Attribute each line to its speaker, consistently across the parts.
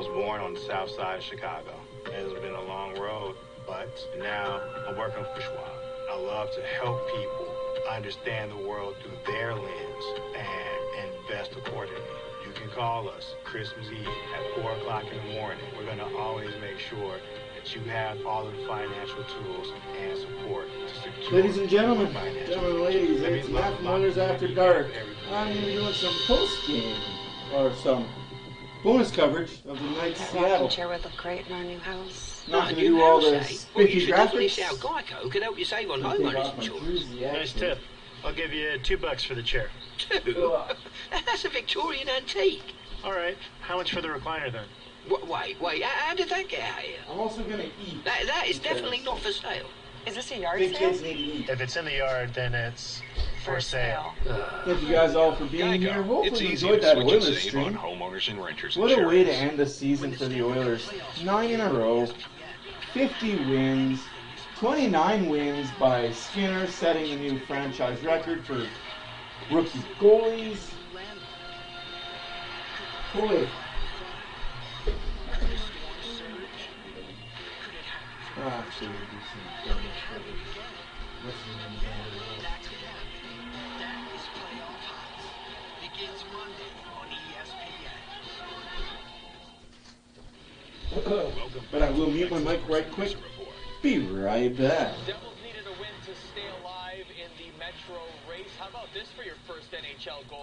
Speaker 1: was born on the south side of Chicago. It's been a long road, but now I'm working for Schwab. I love to help people understand the world through their lens and invest accordingly. You can call us Christmas Eve at 4 o'clock in the morning. We're going to always make sure that you have all of the financial tools and support to secure.
Speaker 2: Ladies and gentlemen,
Speaker 1: financial
Speaker 2: ladies, it's Matt from Oilers After Dark. I'm going to be doing some post-game, or some bonus coverage of the night Seattle.
Speaker 3: Chair would look great in our new house.
Speaker 2: Not going to do all the spiffy graphics.
Speaker 4: Geico could help you save on homeowners insurance.
Speaker 5: Nice tip. I'll give you $2 for the chair.
Speaker 4: Two? That's a Victorian antique.
Speaker 5: All right. How much for the recliner then?
Speaker 4: Wait, how did that get out here?
Speaker 2: I'm also going to eat.
Speaker 4: That is definitely not for sale.
Speaker 3: Is this a yard
Speaker 2: Big
Speaker 3: sale?
Speaker 2: kids need to eat.
Speaker 5: If it's in the yard, then it's for sale.
Speaker 2: Thank you guys all for being here. Hopefully you enjoyed that Oilers stream.
Speaker 6: Homeowners and renters
Speaker 2: What a way to end the season for the Oilers. 9 in a row, 50 wins, 29 wins by Skinner, setting a new franchise record for rookie goalies. Boy. Actually, we'll do some damage but I will mute my mic right quick. Be right back.
Speaker 7: Devils needed a win to stay alive in the Metro race. How about this for your first NHL goal?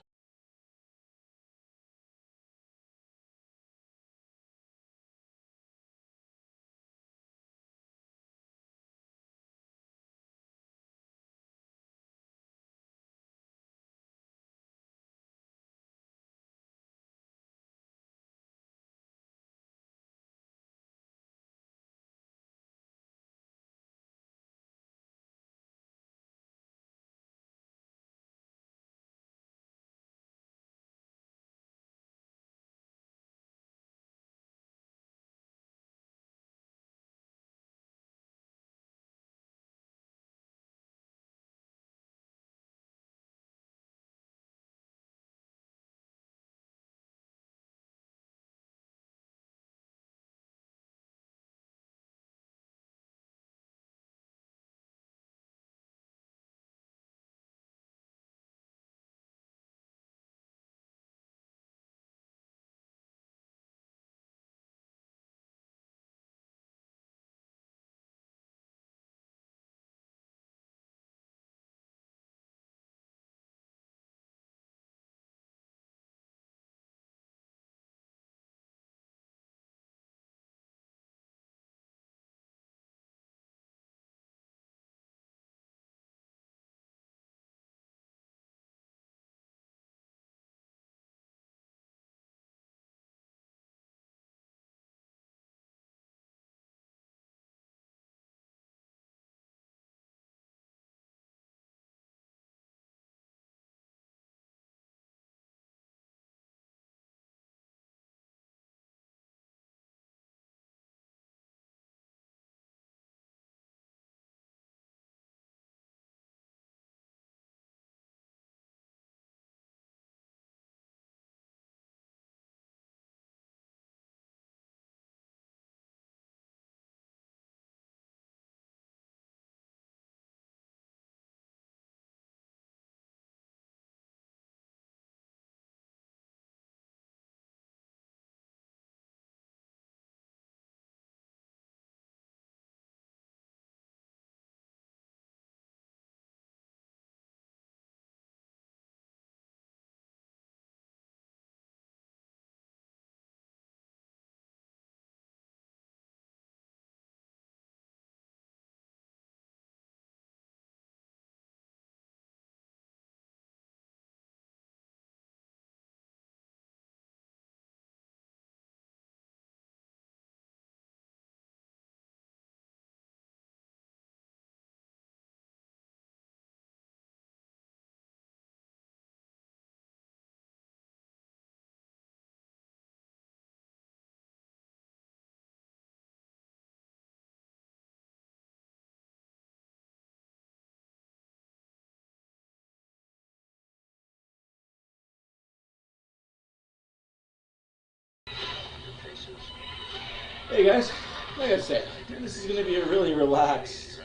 Speaker 2: Hey guys, like I said, this is going to be a really relaxed.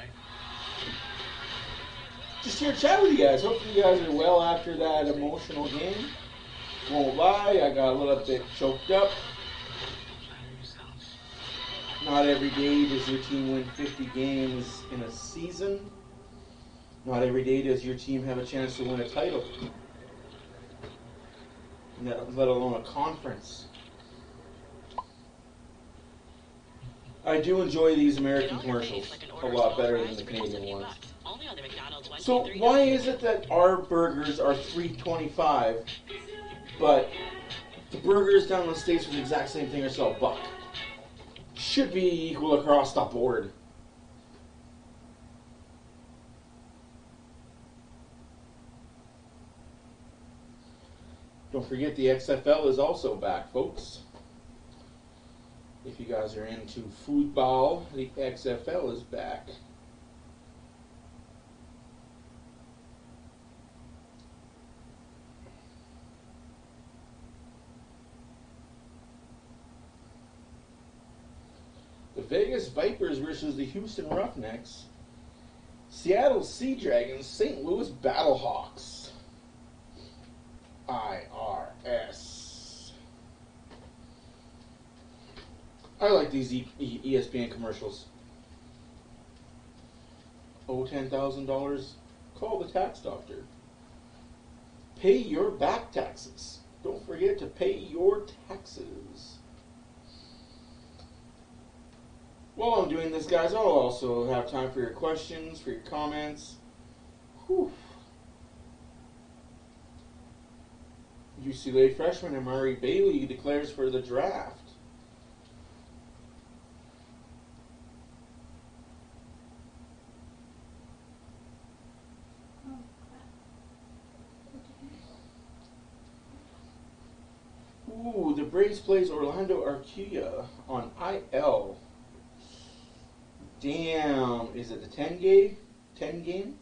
Speaker 2: Just here to chat with you guys. Hopefully you guys are well after that emotional game. Won't lie, I got a little bit choked up. Not every day does your team win 50 games in a season. Not every day does your team have a chance to win a title. Let alone a conference. I do enjoy these American commercials a lot better than the Canadian ones. So why is it that our burgers are $3.25, but the burgers down in the States for the exact same thing are still $1? Should be equal across the board. Don't forget the XFL is also back, folks. If you guys are into football, the XFL is back. The Vegas Vipers versus the Houston Roughnecks. Seattle Sea Dragons, St. Louis Battlehawks. IRS. I like these ESPN commercials. Owe $10,000? Call the tax doctor. Pay your back taxes. Don't forget to pay your taxes. While I'm doing this, guys, I'll also have time for your questions, for your comments. Whew. UCLA freshman Amari Bailey declares for the draft. Ooh, the Braves plays Orlando Arcia on IL. Damn, is it the 10 game?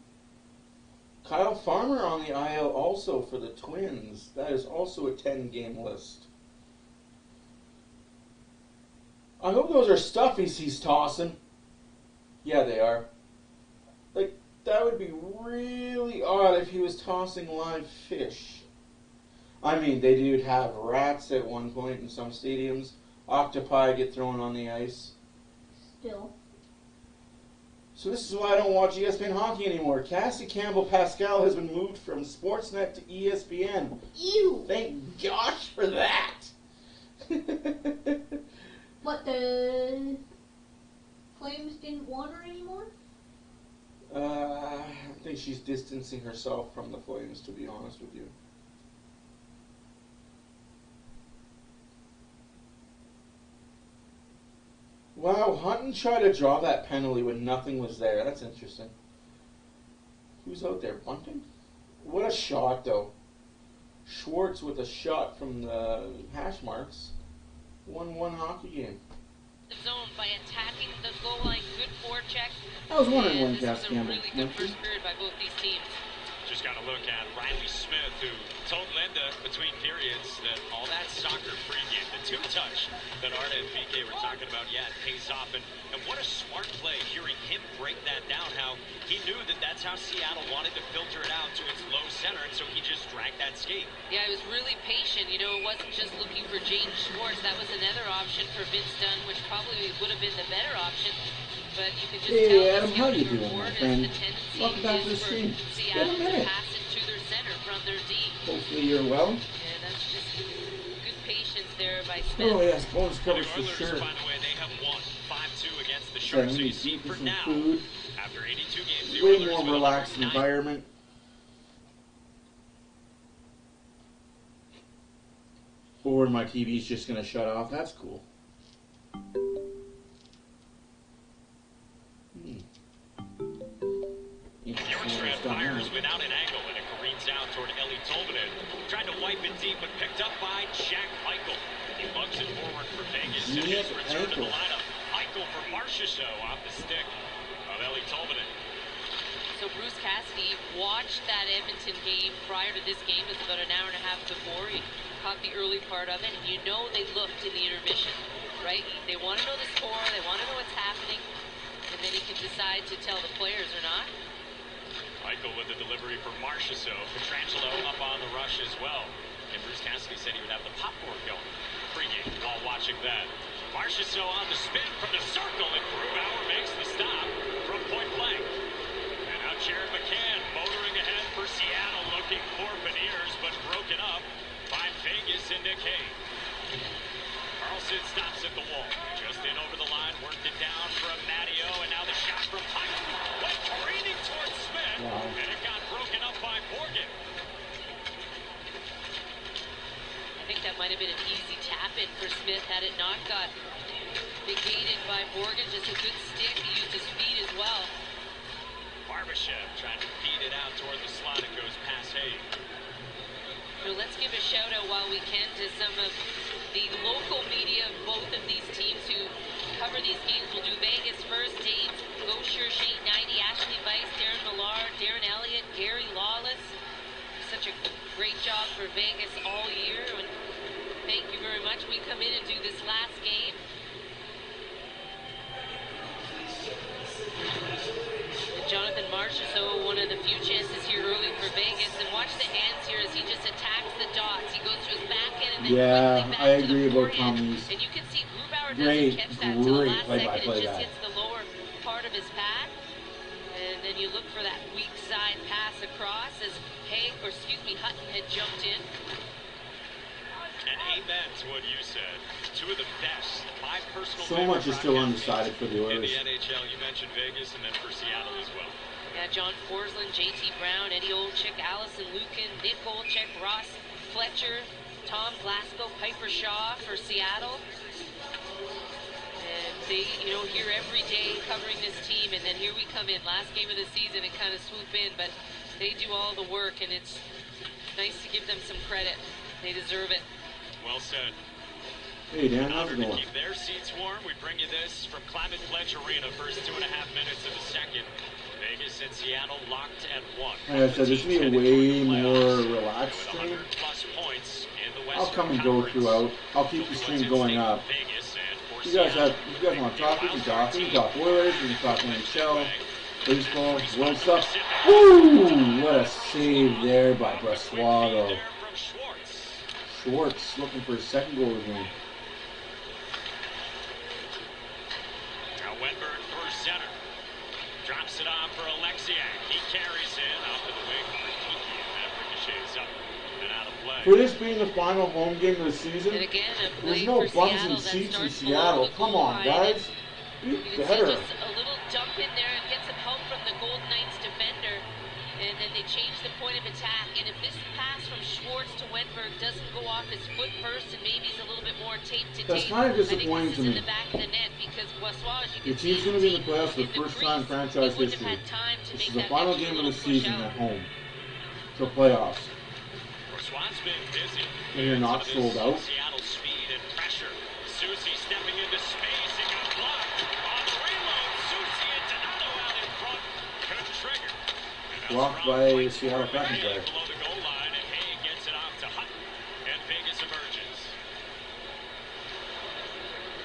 Speaker 2: Kyle Farmer on the IL also for the Twins. That is also a 10-game list. I hope those are stuffies he's tossing. Yeah, they are. Like, that would be really odd if he was tossing live fish. I mean, they do have rats at one point in some stadiums. Octopi get thrown on the ice.
Speaker 6: Still.
Speaker 2: So this is why I don't watch ESPN hockey anymore. Cassie Campbell-Pascal has been moved from Sportsnet to ESPN.
Speaker 6: Ew!
Speaker 2: Thank gosh for that!
Speaker 6: What, the Flames didn't want her anymore?
Speaker 2: I think she's distancing herself from the Flames, to be honest with you. Wow, Hutton tried to draw that penalty when nothing was there. That's interesting. Who's out there? Bunting? What a shot, though. Schwartz with a shot from the hash marks. 1-1 hockey game.
Speaker 8: Zone by attacking the goal line. Good forecheck.
Speaker 2: I was wondering when
Speaker 8: This
Speaker 2: Cass
Speaker 8: is a
Speaker 2: Campbell
Speaker 8: really good first period by both these teams.
Speaker 9: Just got to look at Riley Smith, who told Linda between periods that all that soccer pregame, the two-touch that Arda and PK were talking about, yeah, it pays off. And what a smart play hearing him break that down, how he knew that that's how Seattle wanted to filter it out to its low center, and so he just dragged that skate.
Speaker 8: Yeah, he was really patient. You know, it wasn't just looking for James Schwartz. That was another option for Vince Dunn, which probably would have been the better option. But you can just tell
Speaker 2: Hey Adam, how you doing, my friend?
Speaker 8: the tendency
Speaker 2: Welcome back to the
Speaker 8: is
Speaker 2: stream.
Speaker 8: for
Speaker 2: Been a
Speaker 8: Seattle to
Speaker 2: minute.
Speaker 8: pass it to their center from their D.
Speaker 2: Hopefully you're well.
Speaker 8: Yeah, that's just good patience there by Smith.
Speaker 2: Oh yes, bonus
Speaker 9: The
Speaker 2: coverage for
Speaker 9: Oilers,
Speaker 2: sure.
Speaker 9: by the way, they have won 5-2 against the
Speaker 2: Sorry,
Speaker 9: Sharks.
Speaker 2: let
Speaker 9: So
Speaker 2: me
Speaker 9: you see,
Speaker 2: eat
Speaker 9: for
Speaker 2: some
Speaker 9: now,
Speaker 2: food.
Speaker 9: after 82 games, the
Speaker 2: Way
Speaker 9: Oilers
Speaker 2: more
Speaker 9: with a
Speaker 2: relaxed
Speaker 9: 9
Speaker 2: environment. Or my TV's just gonna shut off. That's cool.
Speaker 9: Bjorkstrand fires without an angle, and it careens out toward Ellie Tolvanen. Tried to wipe it deep, but picked up by Jack Eichel. He lugs it forward for Vegas in his return to the lineup. Eichel for Marchessault off the stick of Ellie Tolvanen.
Speaker 8: So Bruce Cassidy watched that Edmonton game prior to this game. It was about an hour and a half before. He caught the early part of it, and you know they looked in the intermission, right? They want to know the decide to tell the players or not.
Speaker 9: Eichel with the delivery for Marchessault. Petrangelo up on the rush as well. And Bruce Cassidy said he would have the popcorn going pregame while watching that. Marchessault on the spin from the circle, and Grubauer makes the stop from point blank. And now Jared McCann motoring ahead for Seattle, looking for Beniers, but broken up by Vegas and Nick Hay. Carlson stops at the wall. Just in over the line, worked it down from Matteo, and now the shot from Pike. Went careening towards Smith, and it got broken up by Morgan.
Speaker 8: I think that might have been an easy tap-in for Smith had it not got negated by Morgan. Just a good stick. He used his feet as well.
Speaker 9: Barbashev trying to feed it out toward the slot. It goes past Hay.
Speaker 8: So let's give a shout-out while we can to some of the local media of both of these teams who cover these games. We'll do Vegas first. Dave Gosher, Shane Knighty, Ashley Weiss, Darren Millard, Darren Elliott, Gary Lawless. Such a great job for Vegas all year. And thank you very much. We come in and do this last game. And Jonathan Marchessault, one of the few chances here early for Vegas. And watch the hands here as he just attacks the dots. He goes to his backhand and then quickly back
Speaker 2: I
Speaker 8: to
Speaker 2: agree
Speaker 8: the
Speaker 2: about
Speaker 8: forehand.
Speaker 2: Tommy's.
Speaker 8: And you can see Grubauer doesn't catch that until the last second. It just hits the lower part of his pad. And then you look for that weak side pass across as Hutton had jumped in.
Speaker 9: And amen to what you said. Two of the best. My personal
Speaker 2: So much is still undecided for the
Speaker 9: in
Speaker 2: Oilers.
Speaker 9: the NHL. You mentioned Vegas, and then for Seattle as well.
Speaker 8: Yeah, John Forsland, JT Brown, Eddie Olczyk, Allison Lukin, Nick Olczyk, Ross Fletcher, Tom Glasgow, Piper Shaw for Seattle. And they, here every day covering this team, and then here we come in, last game of the season, and kind of swoop in, but they do all the work, and it's nice to give them some credit. They deserve it.
Speaker 9: Well said.
Speaker 2: Hey, Dan,
Speaker 9: In
Speaker 2: how's
Speaker 9: order
Speaker 2: it
Speaker 9: to
Speaker 2: going?
Speaker 9: keep their seats warm, we bring you this from Climate Pledge Arena. First 2.5 minutes of the second. Vegas and Seattle locked at 1.
Speaker 2: Like I said, this will be a way more relaxed
Speaker 9: With
Speaker 2: stream.
Speaker 9: 100+ points in the
Speaker 2: I'll
Speaker 9: Western
Speaker 2: come and go
Speaker 9: Conference.
Speaker 2: throughout. I'll keep the stream going up.
Speaker 9: Vegas and for
Speaker 2: You guys
Speaker 9: Seattle.
Speaker 2: want to talk? We can talk. We can talk Oilers. We can talk NHL, baseball, world stuff. Woo! What a save there by Brassois, though.
Speaker 9: There from Schwartz.
Speaker 2: Schwartz looking for his second goal of the game.
Speaker 9: Now Wenberg through center. Drops it off for Alexiak. He carries in off to the wing for Kiki, and that ricochets up and out of play.
Speaker 2: For this being the final home game of the season,
Speaker 8: And again, a
Speaker 2: there's
Speaker 8: play
Speaker 2: no
Speaker 8: for
Speaker 2: bums
Speaker 8: Seattle
Speaker 2: and
Speaker 8: that
Speaker 2: seats in
Speaker 8: starts
Speaker 2: Seattle.
Speaker 8: below the
Speaker 2: Come
Speaker 8: goal
Speaker 2: on,
Speaker 8: line.
Speaker 2: guys. Be
Speaker 8: You can see
Speaker 2: better.
Speaker 8: just a little dump in there and get some help from the Golden Knights defender. And then they change the point of attack. And if this pass from Schwartz to Wenberg doesn't go off his foot first and maybe he's a little bit more tape to
Speaker 2: That's
Speaker 8: tape,
Speaker 2: kind of
Speaker 8: I think
Speaker 2: disappointing
Speaker 8: this
Speaker 2: to
Speaker 8: is in
Speaker 2: me.
Speaker 8: the back of the net because Brassois, as you
Speaker 2: Your
Speaker 8: can
Speaker 2: team's
Speaker 8: see,
Speaker 2: going to be in the
Speaker 8: deep
Speaker 2: playoffs for the
Speaker 8: in
Speaker 2: first
Speaker 8: crease.
Speaker 2: time in franchise
Speaker 8: He wouldn't have
Speaker 2: history.
Speaker 8: had time to
Speaker 2: This
Speaker 8: make
Speaker 2: is the
Speaker 8: that
Speaker 2: final
Speaker 8: extra
Speaker 2: game of the
Speaker 8: little push
Speaker 2: season
Speaker 8: out.
Speaker 2: at home. So playoffs.
Speaker 9: Brassois been busy.
Speaker 2: And you're not
Speaker 9: Some of this
Speaker 2: sold out.
Speaker 9: Seattle speed and pressure. Susie stepping into space. It got blocked. On the reload, Susie and Donato out in front. Couldn't trigger. And now
Speaker 2: Blocked
Speaker 9: strong
Speaker 2: by
Speaker 9: points
Speaker 2: Seattle
Speaker 9: for
Speaker 2: Kraken
Speaker 9: Hay
Speaker 2: player.
Speaker 9: below the goal line, and Hay gets it off to Hutton. And Vegas emerges.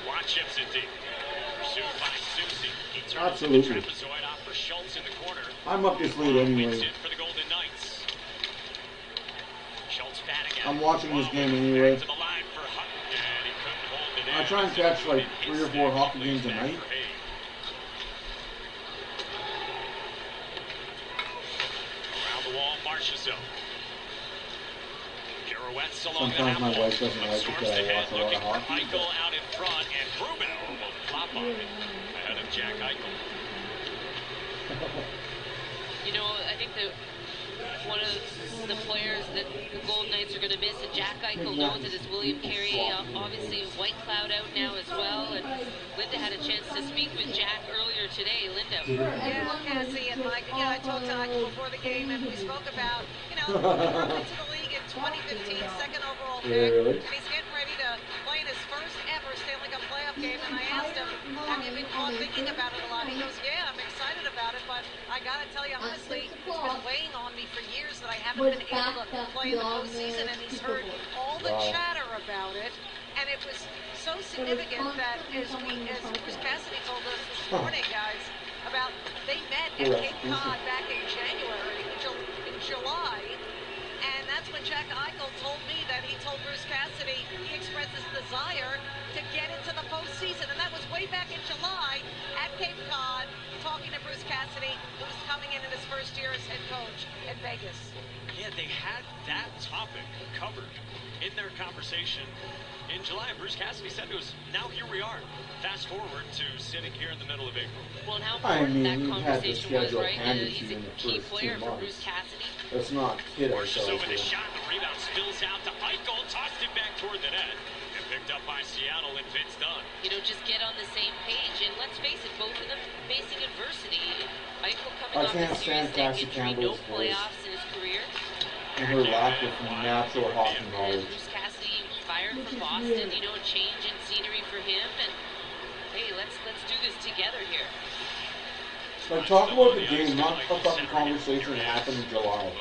Speaker 9: Watt chips it deep. Pursued by Susie. He turns
Speaker 2: Absolutely.
Speaker 9: the trapezoid off for Schultz in the corner.
Speaker 2: I'm up this late
Speaker 9: Wins
Speaker 2: anyway.
Speaker 9: it for the Golden Knights. Schultz batting at
Speaker 2: I'm
Speaker 9: it.
Speaker 2: watching this
Speaker 9: Whoa,
Speaker 2: game anyway.
Speaker 9: back to the line for Hutton, and he couldn't hold it
Speaker 2: I
Speaker 9: in.
Speaker 2: try and catch like
Speaker 9: It
Speaker 2: 3 or
Speaker 9: hits
Speaker 2: 4
Speaker 9: that
Speaker 2: hockey
Speaker 9: leads
Speaker 2: games a
Speaker 9: back
Speaker 2: night.
Speaker 9: for Hay. Around the wall, Marchessault. Pirouettes along
Speaker 2: Sometimes
Speaker 9: the
Speaker 2: my
Speaker 9: half
Speaker 2: wife
Speaker 9: wall.
Speaker 2: doesn't like it
Speaker 9: Absorbs
Speaker 2: that I
Speaker 9: the hit,
Speaker 2: watch a lot of
Speaker 9: looking for
Speaker 2: hockey,
Speaker 9: Eichel out in front, and Grubauer will flop on it ahead of Jack Eichel.
Speaker 8: I think that one of the players that the Golden Knights are going to miss, and Jack Eichel knows it, is William Carrier. Obviously, White Cloud out now as well. And Linda had a chance to speak with Jack earlier today. Linda.
Speaker 3: Yeah, Cassie and Mike. Yeah, I talked to Eichel before the game, and we spoke about, he came into the league in 2015, second overall pick,
Speaker 2: Really?
Speaker 3: and he's getting ready to play in his first ever Stanley Cup playoff game. And I asked him, have you been caught thinking about it a lot? He goes, yeah, I'm excited about it, but I got to tell you honestly, it's been weighing on me for years that I haven't been able to play in the postseason, and he's heard all the chatter about it. And it was so significant that as Bruce Cassidy told us this morning, guys, about they met at Cape Cod back in January, in July. And that's when Jack Eichel told me that he told Bruce Cassidy he expressed his desire to get into the postseason. And that was way back in July at Cape Cod, talking to Bruce Cassidy, who's coming in his first year as head coach in Vegas.
Speaker 9: Yeah, they had that topic covered in their conversation in July. Bruce Cassidy said it was, now here we are. Fast forward to sitting here in the middle of April.
Speaker 8: Well, and how important that conversation was, right?
Speaker 2: He's
Speaker 8: a key player for Bruce Cassidy.
Speaker 2: Let's not kid
Speaker 9: Marches
Speaker 2: ourselves
Speaker 9: over the
Speaker 2: here.
Speaker 9: shot, the rebound spills out to Eichel, tossed it back toward the net, and picked up by Seattle and Vince Dunn.
Speaker 8: You know, just get on the same page, and let's face it, both of them facing adversity. Eichel coming off a serious neck injury, no playoffs in his career.
Speaker 2: And her lack of natural hockey knowledge.
Speaker 8: Bruce Cassidy fired from Boston, you know, a change in scenery for him, and hey, let's do this together here.
Speaker 2: Like, talk about the game, not talk about the conversation that happened in July.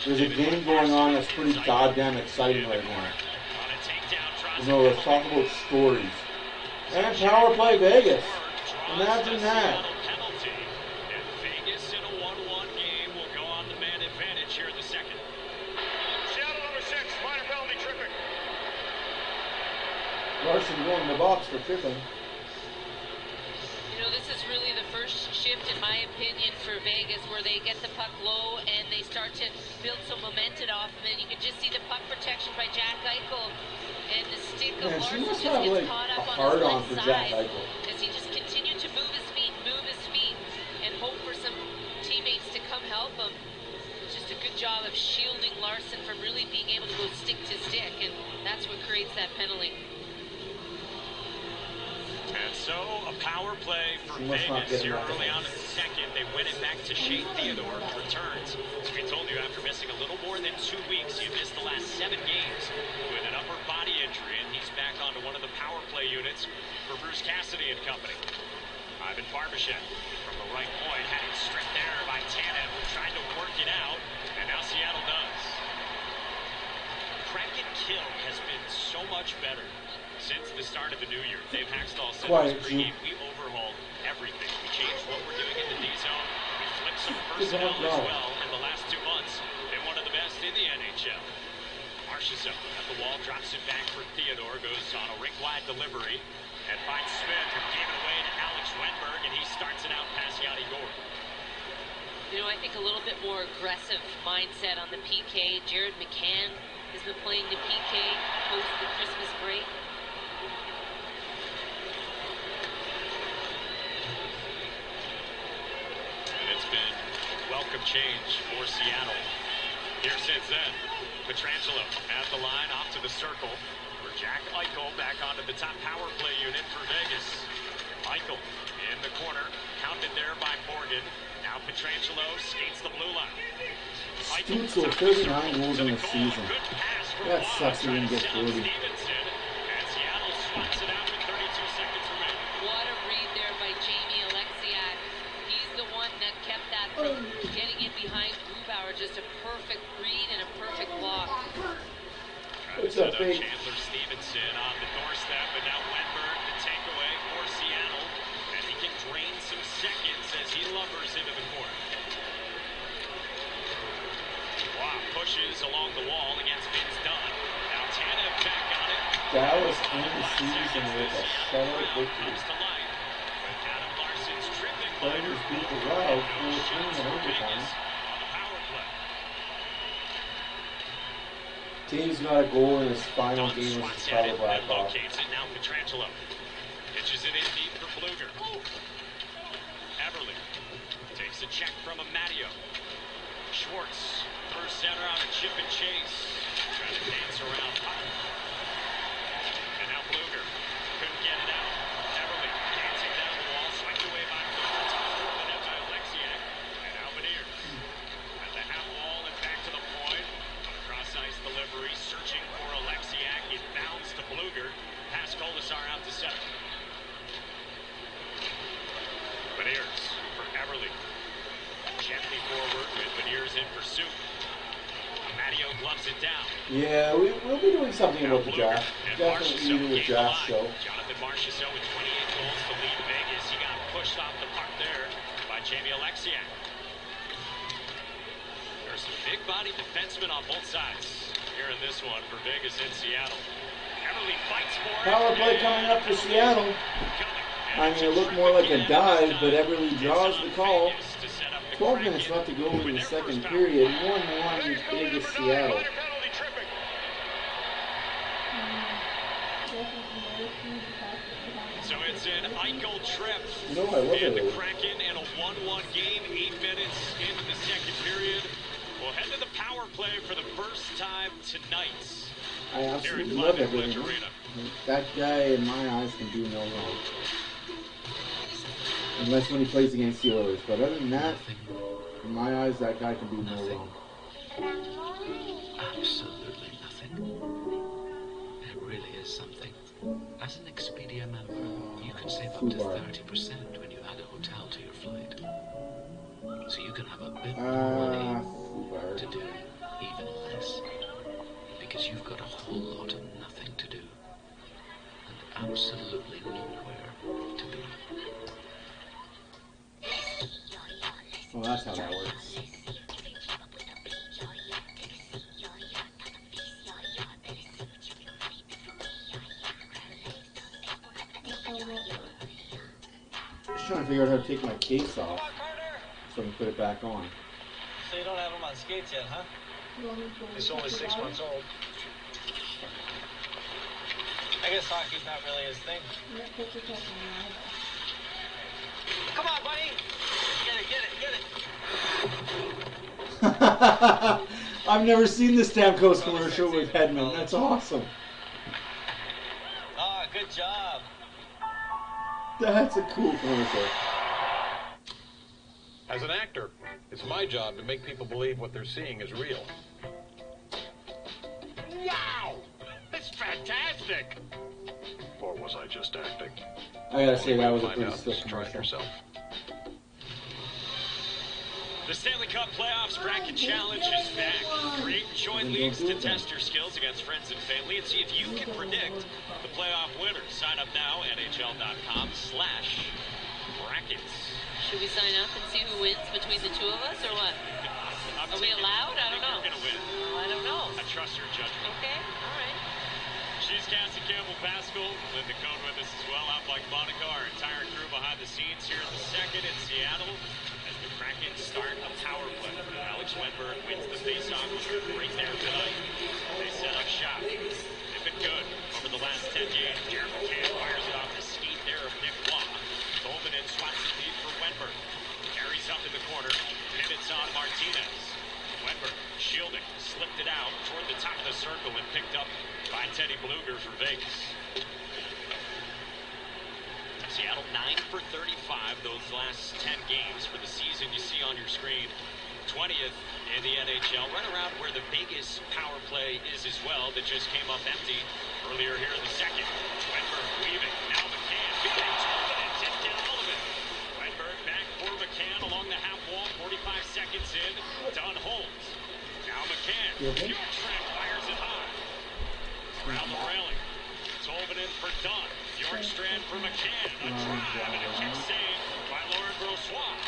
Speaker 2: There's a game going on that's pretty goddamn exciting right now. You know, let's talk about stories. And power play Vegas. Imagine that.
Speaker 9: Vegas in a 1-1 game will go on the man advantage here in the second.
Speaker 1: Seattle number 6, minor penalty tripping.
Speaker 2: Larson going in the box for tripping.
Speaker 8: You know, this is really the first shift, in my opinion, for Vegas, where they get the puck low and they start to build some momentum off, and then you can just see the puck protection by Jack Eichel, and the stick of Larson just gets caught up on his left side as he just continued to move his feet, and hope for some teammates to come help him. Just a good job of shielding Larson from really being able to go stick to stick, and that's what creates that penalty.
Speaker 9: And so, a power play for Vegas here early on in the second. They win it back to Shea Theodore, who returns. As we told you, after missing a little more than 2 weeks, he missed the last 7 games with an upper body injury, and he's back onto one of the power play units for Bruce Cassidy and company. Ivan Barbashev from the right point, had it stripped there by Tanev, who tried to work it out, and now Seattle does. Kraken kill has been so much better since the start of the new year. Dave Haxtell said this pregame, we overhauled everything. We changed what we're doing in the D zone. We flipped some personnel as well in the last 2 months. Been one of the best in the NHL. Marchessault at the wall, drops it back for Theodore, goes on a rink-wide delivery, and finds Smith, who gave it away to Alex Wenberg, and he starts it out past Yanni Gourde.
Speaker 8: You know, I think a little bit more aggressive mindset on the PK. Jared McCann has been playing the PK post the Christmas break.
Speaker 9: It's been welcome change for Seattle. Here since then, Pietrangelo at the line, off to the circle for Jack Eichel, back onto the top power play unit for Vegas. Eichel in the corner, counted there by Morgan. Now Pietrangelo skates the blue line.
Speaker 2: Stutzel, 39 goals in the season. That sucks when you get 40.
Speaker 9: And Seattle swats it out with 32 seconds remaining.
Speaker 8: What a read there by Jamie Alexiak. He's the one that kept that from getting in behind Grubauer. Just a perfect read and a perfect block.
Speaker 2: What's up, Pete?
Speaker 9: Chandler Stevenson on the doorstep, and now Wenberg the takeaway for Seattle. And he can drain some seconds as he lumbers into the corner. Wow, pushes along the wall against Vince Dunn. Now Tanev back on it.
Speaker 2: Dallas in the season with a shutout victory. Players beat the Wild 4-3 in overtime. Team's got a goal in his final game with Chicago Blackhawks.
Speaker 9: Now Pietrangelo pitches it in deep for Bluger. Everly takes a check from Amadio. Schwartz, first center on a chip and chase. Trying to dance around puck. And now Bluger couldn't get it out. Everly dancing down the wall, swiped away by Bluger. Top of the net by Alexiak. And now Beniers at the half wall and back to the point. On a cross-ice delivery, searching for Alexiak. It bounds to Bluger. Pass Kolasar out to center. Beniers for Everly. Gently forward with Beniers in pursuit. Amadio gloves it down.
Speaker 2: Yeah, we'll be doing something about the draft. Definitely doing the draft show.
Speaker 9: Jonathan Marchessault with 28 goals to lead Vegas. He got pushed off the puck there by Jamie Alexiak. There's some big-body defensemen on both sides here in this one for Vegas in Seattle. Everly fights for it.
Speaker 2: Power play coming up for Seattle. I mean, it looked more like a dive, but Everly draws the call. 12 minutes left to go in the second period. 1-1 Vegas, Seattle.
Speaker 9: So it's an Eichel trip.
Speaker 2: No, I love
Speaker 9: and the
Speaker 2: it.
Speaker 9: Kraken in a 1-1 game, 8 minutes into the second period. We'll head to the power play for the first time tonight.
Speaker 2: I absolutely love Everly. That guy, in my eyes, can do no wrong. Unless when he plays against the Oilers. But other than that, in my eyes, that guy can do no wrong.
Speaker 10: Absolutely nothing. It really is something. As an Expedia member, you can save up to 30% when you add a hotel to your flight. So you can have a bit more money to do even less. Because you've got a whole lot of nothing to do. And absolutely nowhere to be.
Speaker 2: Well, that's how that works. Just trying to figure out how to take my case off so I can put it back on.
Speaker 7: So you don't have him on skates yet, huh?
Speaker 5: He's only 6 months old.
Speaker 7: I guess hockey's not really his thing. Come on, buddy. Get it.
Speaker 2: I've never seen the Stamkos commercial with Hedman. That's awesome.
Speaker 7: Ah, good job.
Speaker 2: That's a cool commercial.
Speaker 11: As an actor, it's my job to make people believe what they're seeing is real.
Speaker 9: Wow! That's fantastic!
Speaker 11: Or was I just acting?
Speaker 2: I gotta say, that was a
Speaker 11: Find
Speaker 2: pretty
Speaker 11: out,
Speaker 2: slick
Speaker 11: just try it
Speaker 2: commercial.
Speaker 11: yourself.
Speaker 9: The Stanley Cup Playoffs Kraken Challenge is back. Create and join leagues to test your skills against friends and family and see if you can predict the playoff winners. Sign up now, NHL.com/brackets.
Speaker 8: Should we sign up and see who wins between the two of us, or what? Are we allowed? I don't know.
Speaker 9: You're gonna win.
Speaker 8: Well, I don't know.
Speaker 9: I trust your judgment.
Speaker 8: Okay, all right.
Speaker 9: She's Cassie Campbell-Pascal. Linda Cohn with us as well. I'm Mike Monica. Our entire crew behind the scenes here in the second in Seattle as the Kraken start a power play. Alex Wenberg wins the faceoff right there tonight. They set up shop. They've been good over the last 10 games. Jared McCann fires it off the skate there of Nick Waugh. Tolvanen swats the lead for Wenberg. Carries up in the corner. Pivots on Martinez. Wenberg shielding, slipped it out toward the top of the circle and picked up by Teddy Bluger for Vegas. Seattle 9 for 35 those last 10 games for the season. You see on your screen 20th in the NHL, right around where the Vegas power play is as well, that just came up empty earlier here in the second. Wenberg weaving, now McCann. Tipped in all of it. Wenberg back for McCann along the half wall, 45 seconds in. Dunn holds. Now McCann. Bjorkstrand fires it high. Around the railing. Tolvanen for Dunn. Bjorkstrand for McCann. A drive and a kick saved by Laurent Brossoit.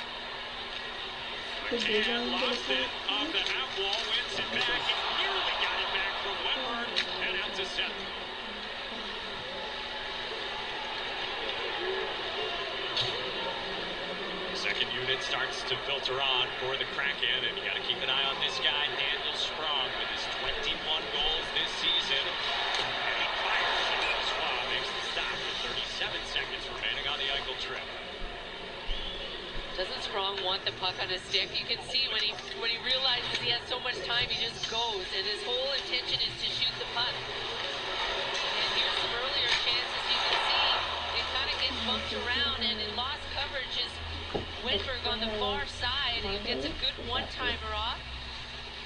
Speaker 9: McCann lost it off the half wall, wins it back, and nearly got it back from Wenberg and out to center. Second unit starts to filter on for the Kraken, and you got to keep an eye on this guy, Daniel Sprong, with his 21 goals this season. And he fires it. Brossoit makes the stop with 37 seconds remaining on the Eichel trip.
Speaker 8: Doesn't Sprong want the puck on his stick? You can see when he realizes he has so much time, he just goes, and his whole intention is to shoot the puck. And here's some earlier chances. You can see it kind of gets bumped around, and in lost coverage is Wenberg on the far side, and gets a good one-timer off.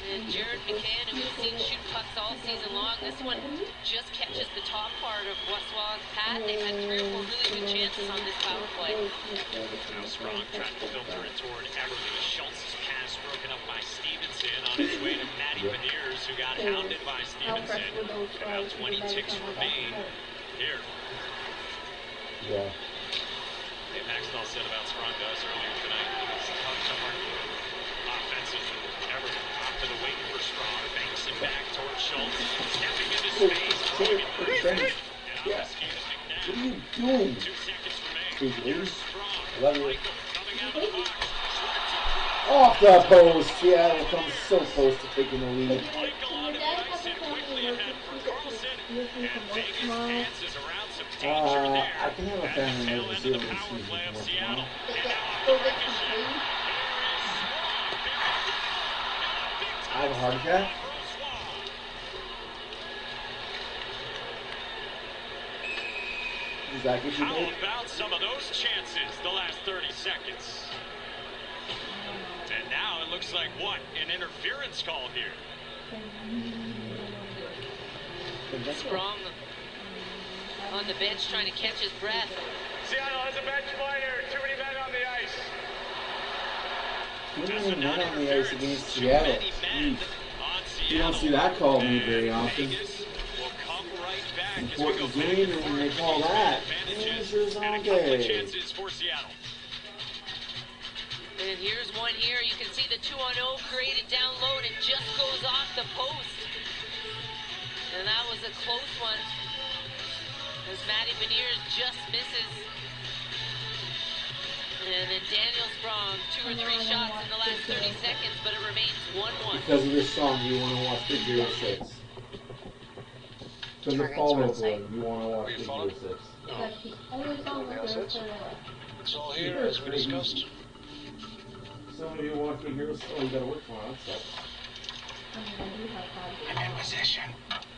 Speaker 8: And Jared McCann, who we've seen shoot pucks all season long, this one just catches the top part of Brossoit's pad. They've had 3 or 4 really good chances on this power play.
Speaker 9: Now Sprong trying to filter it toward Everly. Schultz's pass broken up by Stevenson on his way to Matty Beniers, who got hounded by Stevenson. About 20 ticks remain here.
Speaker 2: Yeah.
Speaker 9: Impacts Isbell said about Sprung to us earlier tonight. It's tough offensive. Evers off to the wing for Sprung. Banks it back towards Schultz. Stepping into space. Throwing it for his
Speaker 2: Yeah. What are you doing?
Speaker 9: 2 seconds remain.
Speaker 2: Please,
Speaker 9: Here's
Speaker 2: ladies.
Speaker 9: Sprung.
Speaker 2: I love you.
Speaker 9: Michael coming out of the box.
Speaker 2: Off the post. Seattle comes so close to taking the lead.
Speaker 9: Michael onto the ice and quickly ahead for Carlson. And Vegas dances around some danger there.
Speaker 2: I can have a
Speaker 9: At
Speaker 2: family
Speaker 9: the tail
Speaker 2: over
Speaker 9: end
Speaker 2: the
Speaker 9: of the
Speaker 2: season
Speaker 9: power play of
Speaker 2: from
Speaker 9: Seattle.
Speaker 2: tomorrow.
Speaker 9: And now off the ricochet. Here is Swan.
Speaker 2: I have a heart attack. Is that what you
Speaker 9: How
Speaker 2: made?
Speaker 9: about some of those chances the last 30 seconds? And now it looks like what? An interference call here.
Speaker 8: Sprung on the bench trying to catch his breath.
Speaker 5: Seattle has a bench player. Too many men on the ice.
Speaker 2: Too many men on the ice against Seattle. You don't see that call made very often. Important game, and when they call that, managers all day.
Speaker 8: And here's one here. You can see the 2-on-0 created down low, and it just goes off the post. And that was a close one, as Matty Beniers just misses. And then Daniel Sprung, 2 or 3 shots in the last 30 seconds, but it remains 1-1.
Speaker 2: Because of this song, you want to watch Big Hero 6. Because of Follow Blood, you want to watch Big Hero 6.
Speaker 6: That's the only song that goes to the left.
Speaker 11: It's all here, as we discussed.
Speaker 2: Some of you watch Big Hero 6. Oh, you gotta work tomorrow. That sucks.
Speaker 1: I'm in position.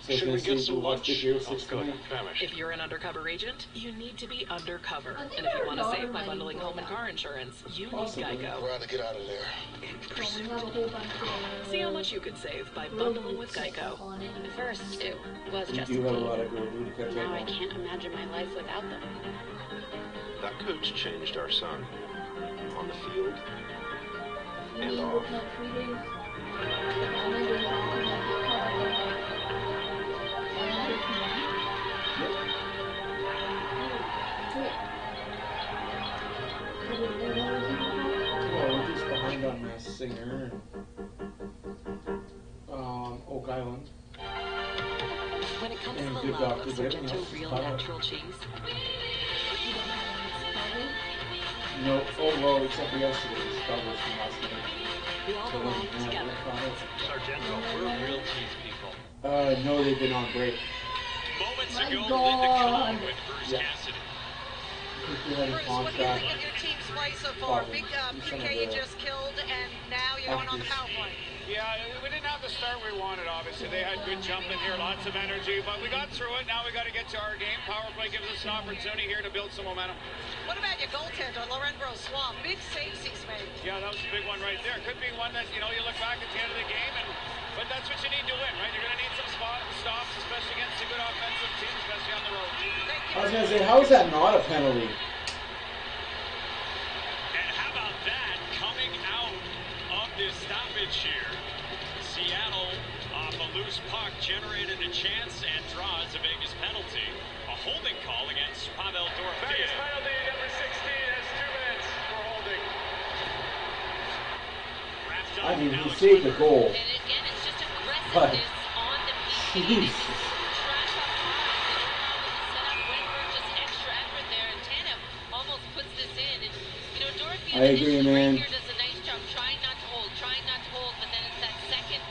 Speaker 2: So
Speaker 11: Should we get some lunch?
Speaker 2: Big Hero 6
Speaker 11: Good.
Speaker 2: tonight?
Speaker 11: Famished.
Speaker 12: If you're an undercover agent, you need to be undercover. And if you want to save by bundling home and car insurance, you need Geico.
Speaker 11: We're to get out of there.
Speaker 12: See how much you could save by bundling with Geico.
Speaker 13: At first, it was
Speaker 2: You
Speaker 13: just
Speaker 2: do
Speaker 13: a
Speaker 2: have a
Speaker 13: team.
Speaker 2: lot of go do to catch
Speaker 13: Now I
Speaker 2: up on.
Speaker 13: can't imagine my life without them.
Speaker 14: That coach changed our son on the field and off.
Speaker 2: Well, we're just behind on Masked Singer and Oak Island.
Speaker 12: When it comes
Speaker 2: And
Speaker 12: to
Speaker 2: Good
Speaker 12: love
Speaker 2: Doctor,
Speaker 12: of
Speaker 2: but
Speaker 12: switching
Speaker 2: everything
Speaker 12: to
Speaker 2: else is
Speaker 12: real
Speaker 2: caught up.
Speaker 12: natural cheese,
Speaker 2: No, oh well, except for yesterday's Douglas from last night.
Speaker 12: we all
Speaker 2: So
Speaker 12: belong
Speaker 2: yeah,
Speaker 12: together.
Speaker 9: Sargento, we're real cheese people.
Speaker 2: No, they've been on break.
Speaker 9: Moments
Speaker 6: My
Speaker 9: ago,
Speaker 6: God.
Speaker 9: Linda Cohn with Bruce
Speaker 2: Yeah.
Speaker 9: Cassidy.
Speaker 2: They had a
Speaker 3: Bruce, what do you
Speaker 2: contract.
Speaker 3: think of your team's play so far? Big PK you just killed, and now you're going on the power play.
Speaker 5: Yeah, we didn't have the start we wanted, obviously. They had good jump in here, lots of energy, but we got through it. Now we got to get to our game. Power play gives us an opportunity here to build some momentum.
Speaker 3: What about your goaltender, Lorenzo Swamp? Big saves he's made.
Speaker 5: Yeah, that was a big one right there. Could be one that, you look back at the end of the game, but that's what you need to win, right? You're going to need some stops, especially against a good offensive team, especially on the road.
Speaker 2: I was gonna say, how is that not a penalty?
Speaker 9: And how about that coming out of this stoppage here? Seattle off a loose puck generated a chance and draws a Vegas penalty. A holding call against Pavel Dorofeev.
Speaker 5: Vegas penalty, number 16 has 2 minutes for holding.
Speaker 9: Wrapped up
Speaker 2: I mean,
Speaker 9: with
Speaker 2: he
Speaker 9: Alex
Speaker 2: saved the
Speaker 9: Woodward.
Speaker 2: goal.
Speaker 8: And again, it's just
Speaker 2: But,
Speaker 8: aggressiveness on the PK.
Speaker 2: jeez.
Speaker 8: Trash up high. They don't know what to set up. Wenberg just extra effort there, and Tanev almost puts this in. And, Dorofeev
Speaker 2: I agree,
Speaker 8: initially
Speaker 2: man.
Speaker 8: right here does a nice job trying not to hold, but then it's that second.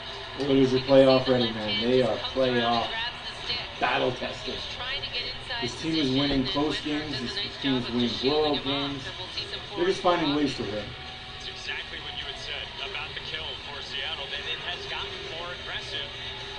Speaker 2: Oilers are playoff ready, man. They are playoff battle tested. This team is winning close games. This team is winning blowout games. They're just finding ways to win.
Speaker 9: It's exactly what you had said about the kill for Seattle. That it has gotten more aggressive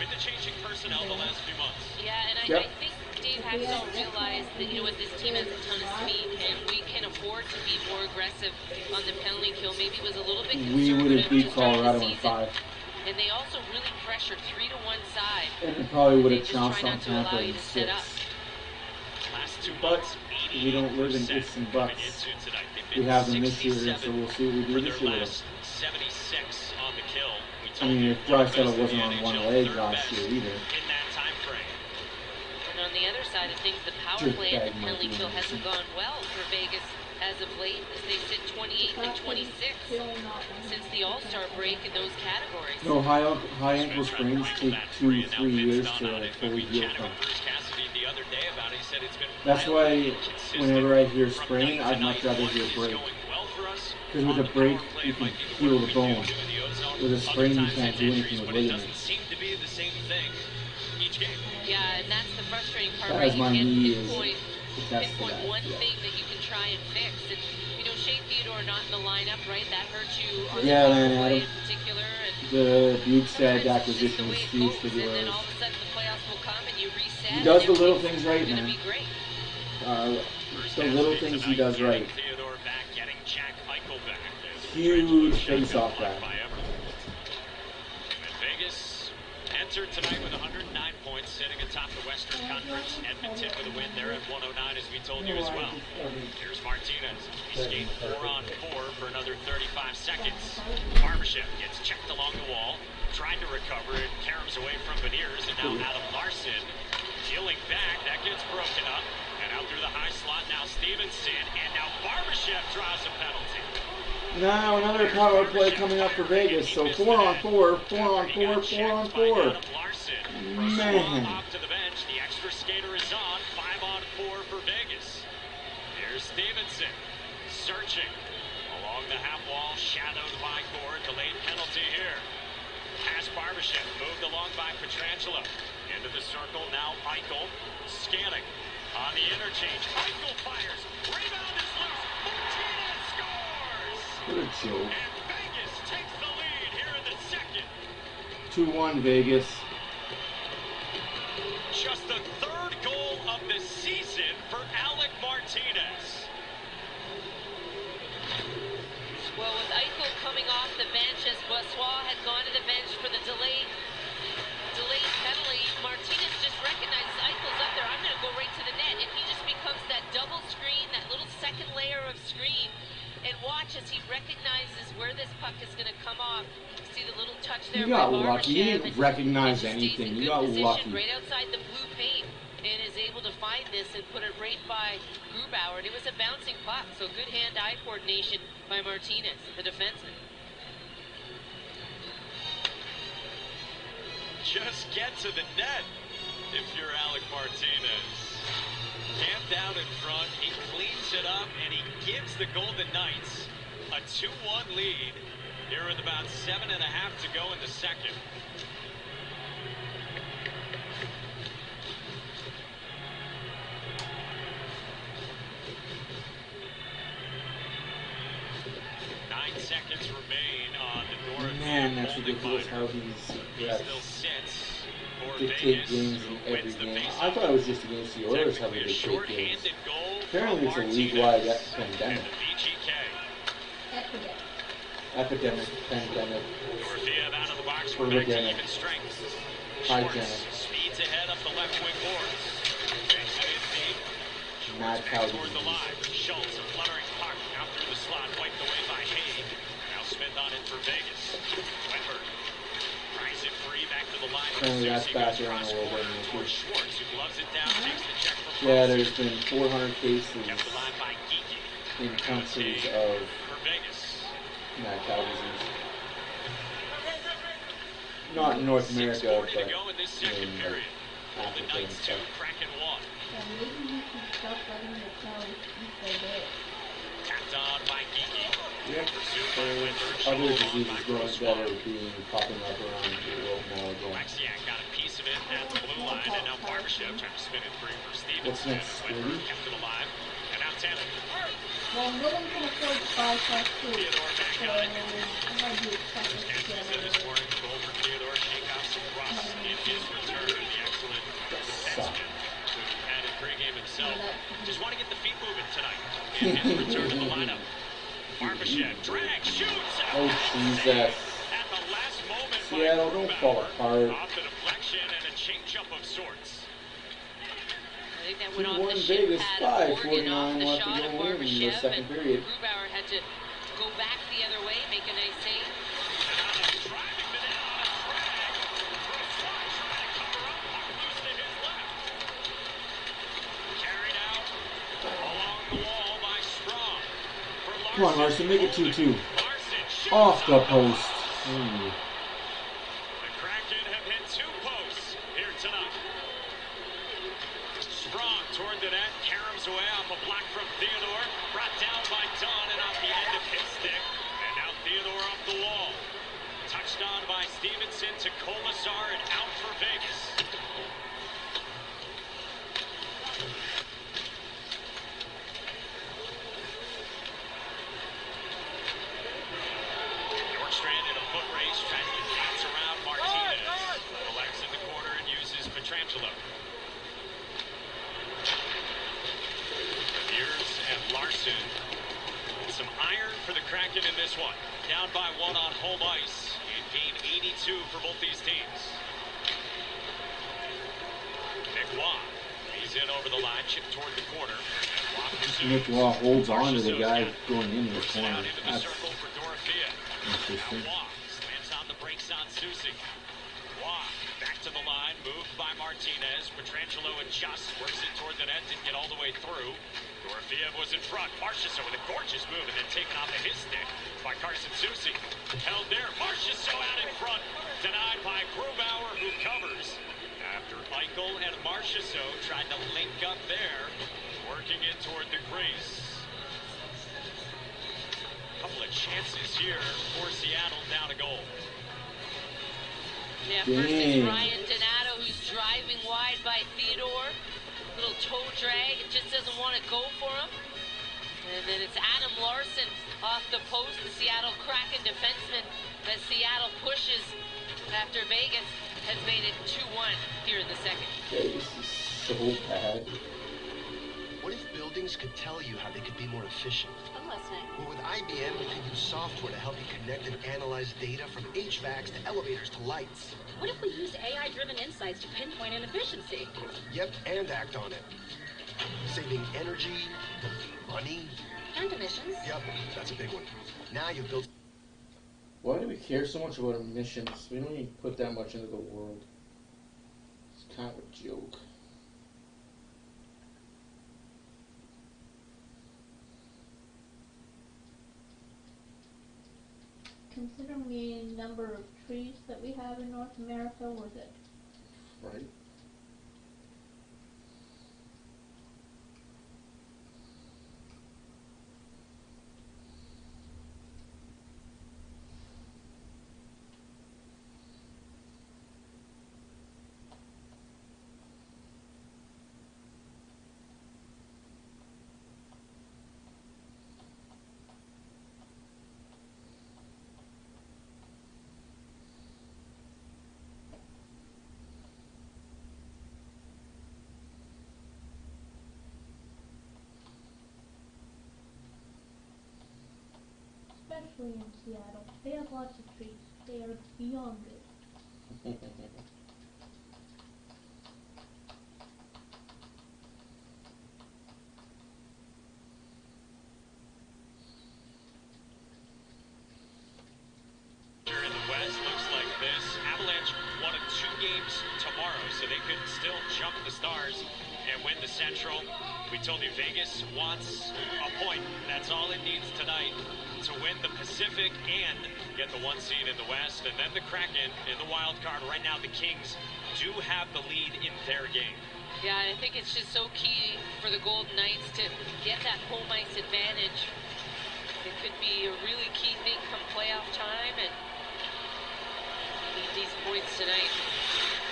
Speaker 9: with the changing personnel the last few months.
Speaker 8: Yeah, and
Speaker 2: Yep.
Speaker 8: I think Dave Haxtell realized that, this team has a ton of speed, and we can afford to be more aggressive on the penalty kill. Maybe was a little bit conservative.
Speaker 2: We would have beat
Speaker 8: to start the
Speaker 2: Colorado in
Speaker 8: season.
Speaker 2: 5.
Speaker 8: And they also really pressured 3 to 1 side.
Speaker 2: And it probably would have
Speaker 8: They just
Speaker 2: trounced
Speaker 8: try
Speaker 2: on
Speaker 8: not to
Speaker 2: Tampa
Speaker 8: allow you
Speaker 2: in
Speaker 8: to set
Speaker 2: 6.
Speaker 8: up.
Speaker 9: Last 2
Speaker 2: But
Speaker 9: months,
Speaker 2: we don't live in ifs and buts. We have them this year, so we'll see what we do
Speaker 9: for
Speaker 2: this
Speaker 9: their
Speaker 2: year.
Speaker 9: last 76 on the kill. We
Speaker 2: I
Speaker 9: told
Speaker 2: mean,
Speaker 9: you
Speaker 2: if
Speaker 9: one
Speaker 2: Draisaitl
Speaker 9: best in
Speaker 2: wasn't
Speaker 9: the
Speaker 2: on one
Speaker 9: NHL,
Speaker 2: leg
Speaker 9: third
Speaker 2: last
Speaker 9: best
Speaker 2: year either.
Speaker 9: in that time frame.
Speaker 8: And on the other side of things, the power power play and the penalty kill hasn't gone well for Vegas as of late, as they sit 28th and 26th since the All-Star break in those categories.
Speaker 2: No, high ankle sprains take 2-3 years to fully heal from. That's why whenever I hear sprain, I'd much rather hear break. Because with a break, you can heal the bone. With a sprain, you can't do anything with ligaments.
Speaker 8: Yeah, and that's the frustrating part,
Speaker 2: That
Speaker 8: right?
Speaker 2: is
Speaker 8: You
Speaker 2: my
Speaker 8: can't
Speaker 2: knee
Speaker 8: pinpoint one thing that you can try and fix. And, you know, Shea Theodore not in the lineup, right? That hurt you on the power play in particular. And
Speaker 2: the Bukestad acquisition was huge for the
Speaker 8: and then
Speaker 2: Oilers.
Speaker 8: all of a sudden the playoffs will come and you reset.
Speaker 2: He does the
Speaker 8: and
Speaker 2: little things right, man.
Speaker 8: be great.
Speaker 2: The little things he does right. Huge face-off back.
Speaker 9: Vegas entered tonight with 109 points, sitting atop the Western Conference. Edmonton with a win there at 109, as we told you as well. Here's Martinez. He skates 4-on-4 for another 35 seconds. Barbashev gets checked along the wall, tried to recover it, caroms away from Beniers, and now Adam Larson dealing back. That gets broken up, and out through the high slot now Stevenson, and now Barbashev draws a penalty.
Speaker 2: Now another power play coming up for Vegas. So 4-on-4, 4-on-4, 4-on-4. Man.
Speaker 9: Off to the bench. The extra skater is on. 5-on-4 for Vegas. Here's Stevenson searching along the half wall, shadowed by Gord. Delayed penalty here. Pass Barbashev, moved along by Pietrangelo. Into the circle, now Eichel scanning on the interchange. Eichel fires. Rebound is loose. Martinez scores!
Speaker 2: What a joke.
Speaker 9: And Vegas takes the lead here in the second.
Speaker 2: 2-1 Vegas.
Speaker 9: Just the third goal of the season for Alec Martinez.
Speaker 8: Well, with Eichel coming off the bench as Boissois had gone to the bench for the delayed penalty, Martinez just recognizes Eichel's up there. I'm going to go right to the net, and he just becomes that double screen, that little second layer of screen. And watch as he recognizes where this puck is going to come off. See the little touch there.
Speaker 2: You got
Speaker 8: by
Speaker 2: lucky. You
Speaker 8: Barbashev,
Speaker 2: didn't recognize anything. You got lucky.
Speaker 8: Right outside the blue paint, and is able to find this and put it right by Grubauer. And it was a bouncing puck, so good hand-eye coordination by Martinez, the defenseman.
Speaker 9: Just get to the net if you're Alec Martinez. Camped out in front, he cleans it up, and he gives the Golden Knights a 2-1 lead here with about 7.5 to go in the second. Seconds remain on the door.
Speaker 2: Man, that's ridiculous how these refs dictate games in every game. I thought it was just against the Oilers how they dictate games. Apparently it's a league-wide pandemic. Epidemic, pandemic, epidemic, hygienic,
Speaker 9: speeds ahead up the left wing boards.
Speaker 2: mad cow disease.
Speaker 9: Schultz, a fluttering puck out through the slot, wiped away by Hay. Now Smith on it for Vegas. Wentberg tries it free back to the line.
Speaker 2: Apparently that's back around a little bit.
Speaker 9: Schwartz, who gloves it down, takes the check from
Speaker 2: Yeah, there's been 400 cases
Speaker 9: kept the line by Geeky.
Speaker 2: in countries of
Speaker 9: For Vegas.
Speaker 2: mad cow disease. Not in North America, but in like, Africa and stuff.
Speaker 9: Kraken 1.
Speaker 6: Maybe you can stop letting the cows eat their day.
Speaker 9: Tapped on by Geeky.
Speaker 2: Yeah, there's other diseases growing that are being popping up around the world now again.
Speaker 9: Alexiak got a piece of it at the blue line, and now Barbashev trying to spin it free for Stevenson.
Speaker 2: What's next,
Speaker 9: Wentberg kept it alive, and now Tannen.
Speaker 6: Well, no one can afford to buy fast food,
Speaker 9: Theodore back
Speaker 6: so
Speaker 9: on it.
Speaker 6: I might be expecting to
Speaker 9: Andrews
Speaker 6: get
Speaker 9: in this morning, goal for Theodore, shake off some rust in his return. The excellent defenseman who had a pregame himself. Just want to get the feet moving tonight in his return to the lineup. Barbashev drags, shoots.
Speaker 2: Oh, Jesus.
Speaker 9: At the last moment,
Speaker 2: Seattle, don't fall apart.
Speaker 9: off the deflection and a change-up of sorts.
Speaker 8: I think that went off
Speaker 2: 2-1
Speaker 8: the shin
Speaker 2: Vegas,
Speaker 8: pad of Morgan off
Speaker 2: 5:49
Speaker 8: the
Speaker 2: left to
Speaker 8: shot of
Speaker 2: go in the
Speaker 8: Barbashev,
Speaker 2: second
Speaker 8: and
Speaker 2: period.
Speaker 8: Grubauer had to go back the other way, make a nice save.
Speaker 9: Driving to net on a drag. Brossoit trying to cover up, puck loose to his left. Carried
Speaker 2: Come on, Larson, make it 2-2. Off the post. Ooh.
Speaker 9: The Kraken have hit 2 posts here tonight. Strong toward the net, caroms away off a block from Theodore. Brought down by Dunn and off the end of his stick. And now Theodore off the wall. Touched on by Stevenson to Colasar and out for Vegas. Strand in a foot race, tries to dance around Martinez. Collects in the corner and uses Pietrangelo. Mears and Larson. And some iron for the Kraken in this one. Down by 1 on home ice in game 82 for both these teams. Nick Waugh. He's in over the line, chipped toward the corner.
Speaker 2: Nick Waugh holds on to the guy going into the corner. That's interesting.
Speaker 9: Waugh slams on the brakes on Susie. Waugh back to the line, moved by Martinez. Pietrangelo adjusts, works it toward the net, didn't get all the way through. Dorofeev was in front. Marchessault with a gorgeous move and then taken off of his stick by Carson Susie. Held there. Marchessault out in front. Denied by Grubauer, who covers. After Eichel and Marchessault tried to link up there, working in toward the crease. Couple of chances here for Seattle, down a goal.
Speaker 8: Yeah, first is Ryan Donato, who's driving wide by Theodore. Little toe drag, it just doesn't want to go for him. And then it's Adam Larson off the post, the Seattle Kraken defenseman, as Seattle pushes after Vegas has made it 2-1 here in the second.
Speaker 2: Vegas is so bad.
Speaker 15: What if buildings could tell you how they could be more efficient?
Speaker 13: I'm listening.
Speaker 15: Well, with IBM, we could use software to help you connect and analyze data from HVACs to elevators to lights.
Speaker 13: What if we used AI-driven insights to pinpoint inefficiency?
Speaker 15: Yep, and act on it. Saving energy, money.
Speaker 13: And emissions.
Speaker 15: Yep, that's a big one. Now you've built...
Speaker 2: Why do we care so much about emissions? We don't even put that much into the world. It's kind of a joke.
Speaker 6: Considering the number of trees that we have in North America, worth it.
Speaker 2: Right.
Speaker 6: Especially in Seattle. They have lots of trees. They are beyond good.
Speaker 9: In the West, looks like this. Avalanche won 2 games tomorrow, so they could still jump the Stars and win the Central. We told you Vegas wants a point. That's all it needs tonight to win the Pacific and get the 1 seed in the West. And then the Kraken in the wild card. Right now, the Kings do have the lead in their game.
Speaker 8: Yeah, I think it's just so key for the Golden Knights to get that home ice advantage. It could be a really key thing come playoff time, and need these points tonight.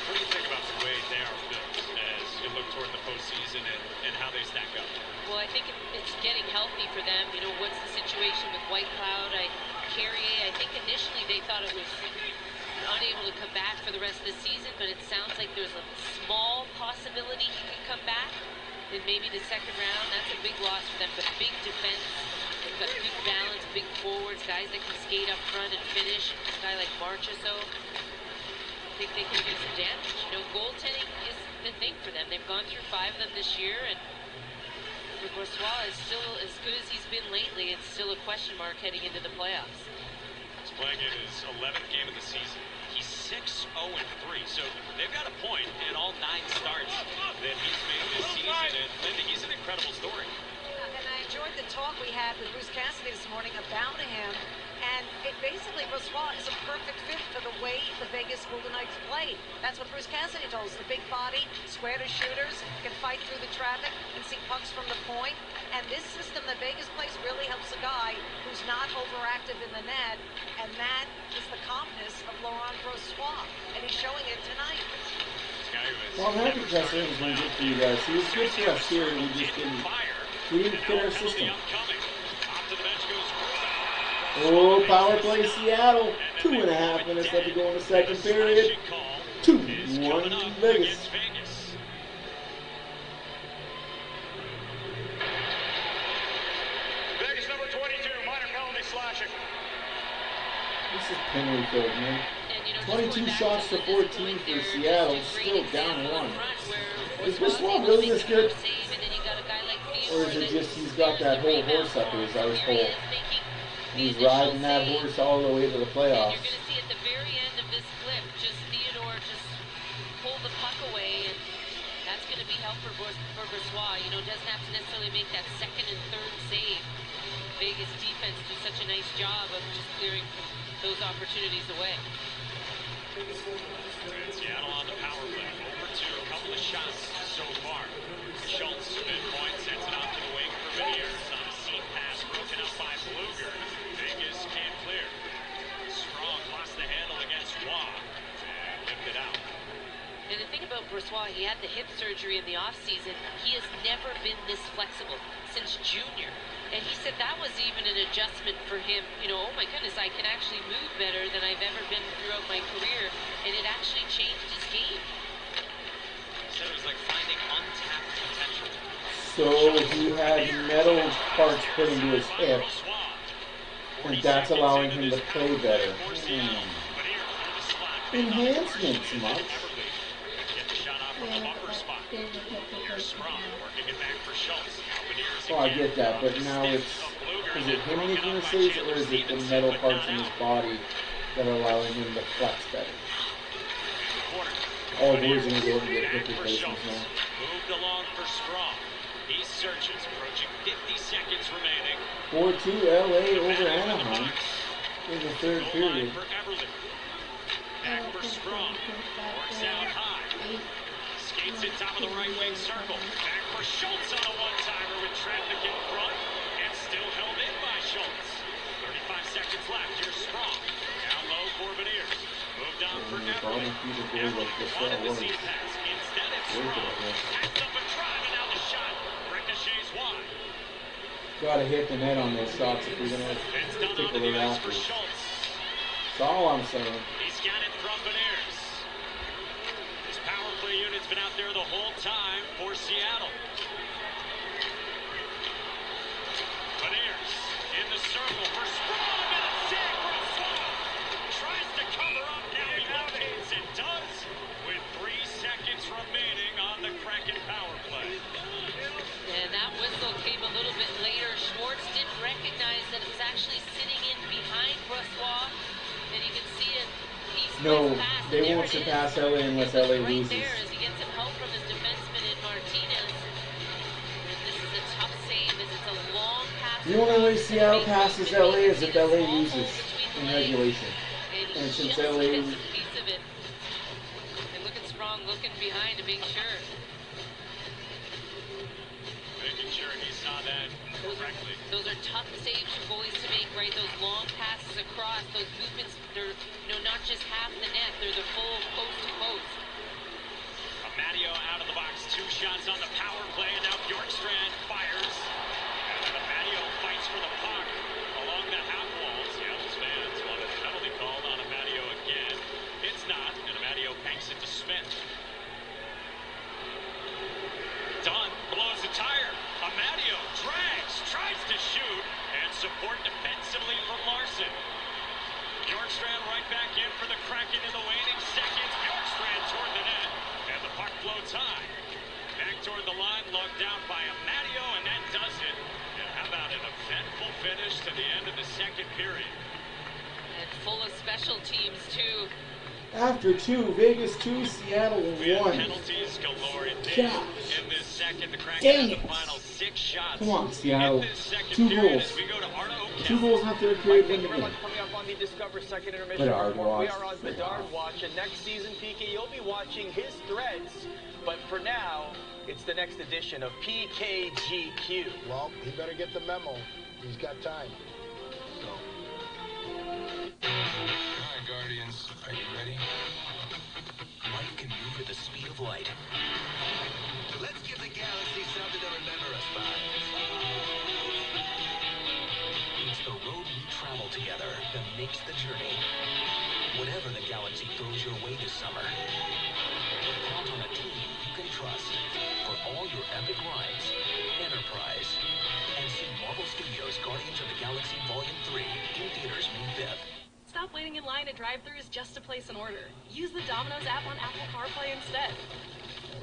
Speaker 9: What do you think about the way they are built as you look toward the postseason and how they stack up?
Speaker 8: Well, I think it's getting healthy for them. You know, what's the situation with White Cloud? Carrier, I think initially they thought it was unable to come back for the rest of the season, but it sounds like there's a small possibility he could come back in maybe the second round. That's a big loss for them, but big defense. They've got good balance, big forwards, guys that can skate up front and finish. A guy like Marchessault, I think they can do some damage. You know, goaltending is the thing for them. They've gone through 5 of them this year, and Brossoit is still as good as he's been lately. It's still a question mark heading into the playoffs.
Speaker 9: He's playing in his 11th game of the season. He's 6-0-3, so they've got a point in all 9 starts that he's made this season. And Linda, he's an incredible story.
Speaker 3: And I enjoyed the talk we had with Bruce Cassidy this morning about him, and it basically, Brossoit is a perfect fit for the way the Vegas Golden Knights play. That's what Bruce Cassidy told us. The big body, square to shooters, can fight through the traffic and see pucks from the point. And this system that Vegas plays really helps a guy who's not overactive in the net, and that is the calmness of Laurent Brossoit, and he's showing it tonight.
Speaker 2: Well, I'm happy Justin was good for you guys. He was good for us here, and we just didn't fit our system. Oh, power play Seattle. 2.5 minutes left to go in the second period. 2-1 Vegas.
Speaker 5: Vegas number 22, minor penalty slashing.
Speaker 2: This is penalty filled, man. 22 shots to 14 for Seattle, still down 1. Is Brossoit really this good? Or is it just he's got that whole horse up his hole? He's riding that horse all the way to the playoffs.
Speaker 8: You're going to see at the very end of this clip, just Theodore just pull the puck away, and that's going to be help for Brossoit. You know, doesn't have to necessarily make that second and third save. Vegas defense do such a nice job of just clearing those opportunities away.
Speaker 9: Seattle on the power play. Over to a couple of shots so far. Schultz, midpoint, sends it off to the wing for Beniers. On a seam pass, broken up by Bluger. Vegas can't clear. Strong lost the handle against Waugh and lifted out.
Speaker 8: And the thing about Brossoit, he had the hip surgery in the offseason. He has never been this flexible since junior. And he said that was even an adjustment for him. You know, oh my goodness, I can actually move better than I've ever been throughout my career. And it actually changed his game.
Speaker 9: He said it was like finding untapped potential.
Speaker 2: So he had metal parts put into his hip, and that's allowing him to play better. Enhancements, much.
Speaker 9: Get the shot off from the bumper spot. Here's Sprung working it back for Schultz.
Speaker 2: Oh, I get that, but now is it him making the saves, or is it the metal parts in his body that are allowing him to flex better? Oh, he's going to go and get hip replacements now.
Speaker 9: Moved along for Sprung. He searches, approaching 50 seconds remaining.
Speaker 2: 4-2 LA over Anaheim in the third period.
Speaker 9: Back for Sprung. Works out high. Skates it top of the right wing circle. Back for Schultz on a one-timer with traffic in front. And still held in by Schultz. 35 seconds left. Here's Sprung. Down low for Beniers. Moved on for Everly. Everly wanted the seam pass. Instead it's Sprung. Packs up a drive and now the shot. Ricochets wide.
Speaker 2: Gotta hit the net on those shots if we're gonna tickle the Raptors. That's all I'm saying.
Speaker 9: He's got it from Beniers. His power play unit's been out there the whole time for Seattle. Beniers in the circle for Sprung and a save. Brossoit tries to cover up. Now he locates and does with 3 seconds remaining on the Kraken power play.
Speaker 8: And that whistle came a little bit later. Schwartz didn't recognize that it was actually sitting in behind Brossoit. And you can see it.
Speaker 2: No, they won't surpass LA unless LA loses.
Speaker 8: Right there as he gets some help from his defenseman in Martinez. And this is a tough save as it's a long pass.
Speaker 2: The only way Seattle passes LA is if LA loses in regulation. And since LA...
Speaker 8: And look at Sprung looking behind to make sure.
Speaker 9: Making sure he saw that correctly.
Speaker 8: Those are tough saves for goalies to make, right? Those long passes across, those movements, they're, you know, not just half the net, they're the full post to post.
Speaker 9: Amadio out of the box, 2 shots on the power play, and now Bjorkstrand fires. And Amadio fights for the puck along the half wall. Seattle's fans want a penalty called on Amadio again. It's not, and Amadio banks it to Smith. Dunn blows a tire. Amadio drags, tries to shoot, and support defensively from Larson. Bjorkstrand right back in for the Kraken in the waning seconds. Bjorkstrand toward the net, and the puck floats high. Back toward the line, lugged down by Amadio, and that does it. And how about an eventful finish to the end of the second period?
Speaker 8: And full of special teams, too.
Speaker 2: After 2, Vegas 2, Seattle 1.
Speaker 9: We had penalties galore in this second. The Kraken had the final 6 shots. shots.
Speaker 2: Come on, Seattle.
Speaker 9: In this second
Speaker 2: 2
Speaker 9: period
Speaker 2: goals.
Speaker 9: as we go to Arno
Speaker 2: 2 goals after the period win the
Speaker 7: Very
Speaker 2: game.
Speaker 7: much coming up on the Discover Second Intermission
Speaker 2: Bedard
Speaker 7: report. We
Speaker 2: watch.
Speaker 7: are on Bedard Watch, and next season, PK, you'll be watching his threads. But for now, it's the next edition of PKGQ.
Speaker 15: Well, he better get the memo. He's got time.
Speaker 16: Hi, Guardians. Are you ready?
Speaker 15: Life can move at the speed of light. Let's give the galaxy something to remember us by. It's the road we travel together that makes the journey. Whatever the galaxy throws your way this summer, count on a team you can trust for all your epic rides. Enterprise. And see Marvel Studios' Guardians of the Galaxy Volume 3 in theaters May 5th.
Speaker 12: Stop waiting in line at drive-thrus just to place an order. Use the Domino's app on Apple CarPlay instead.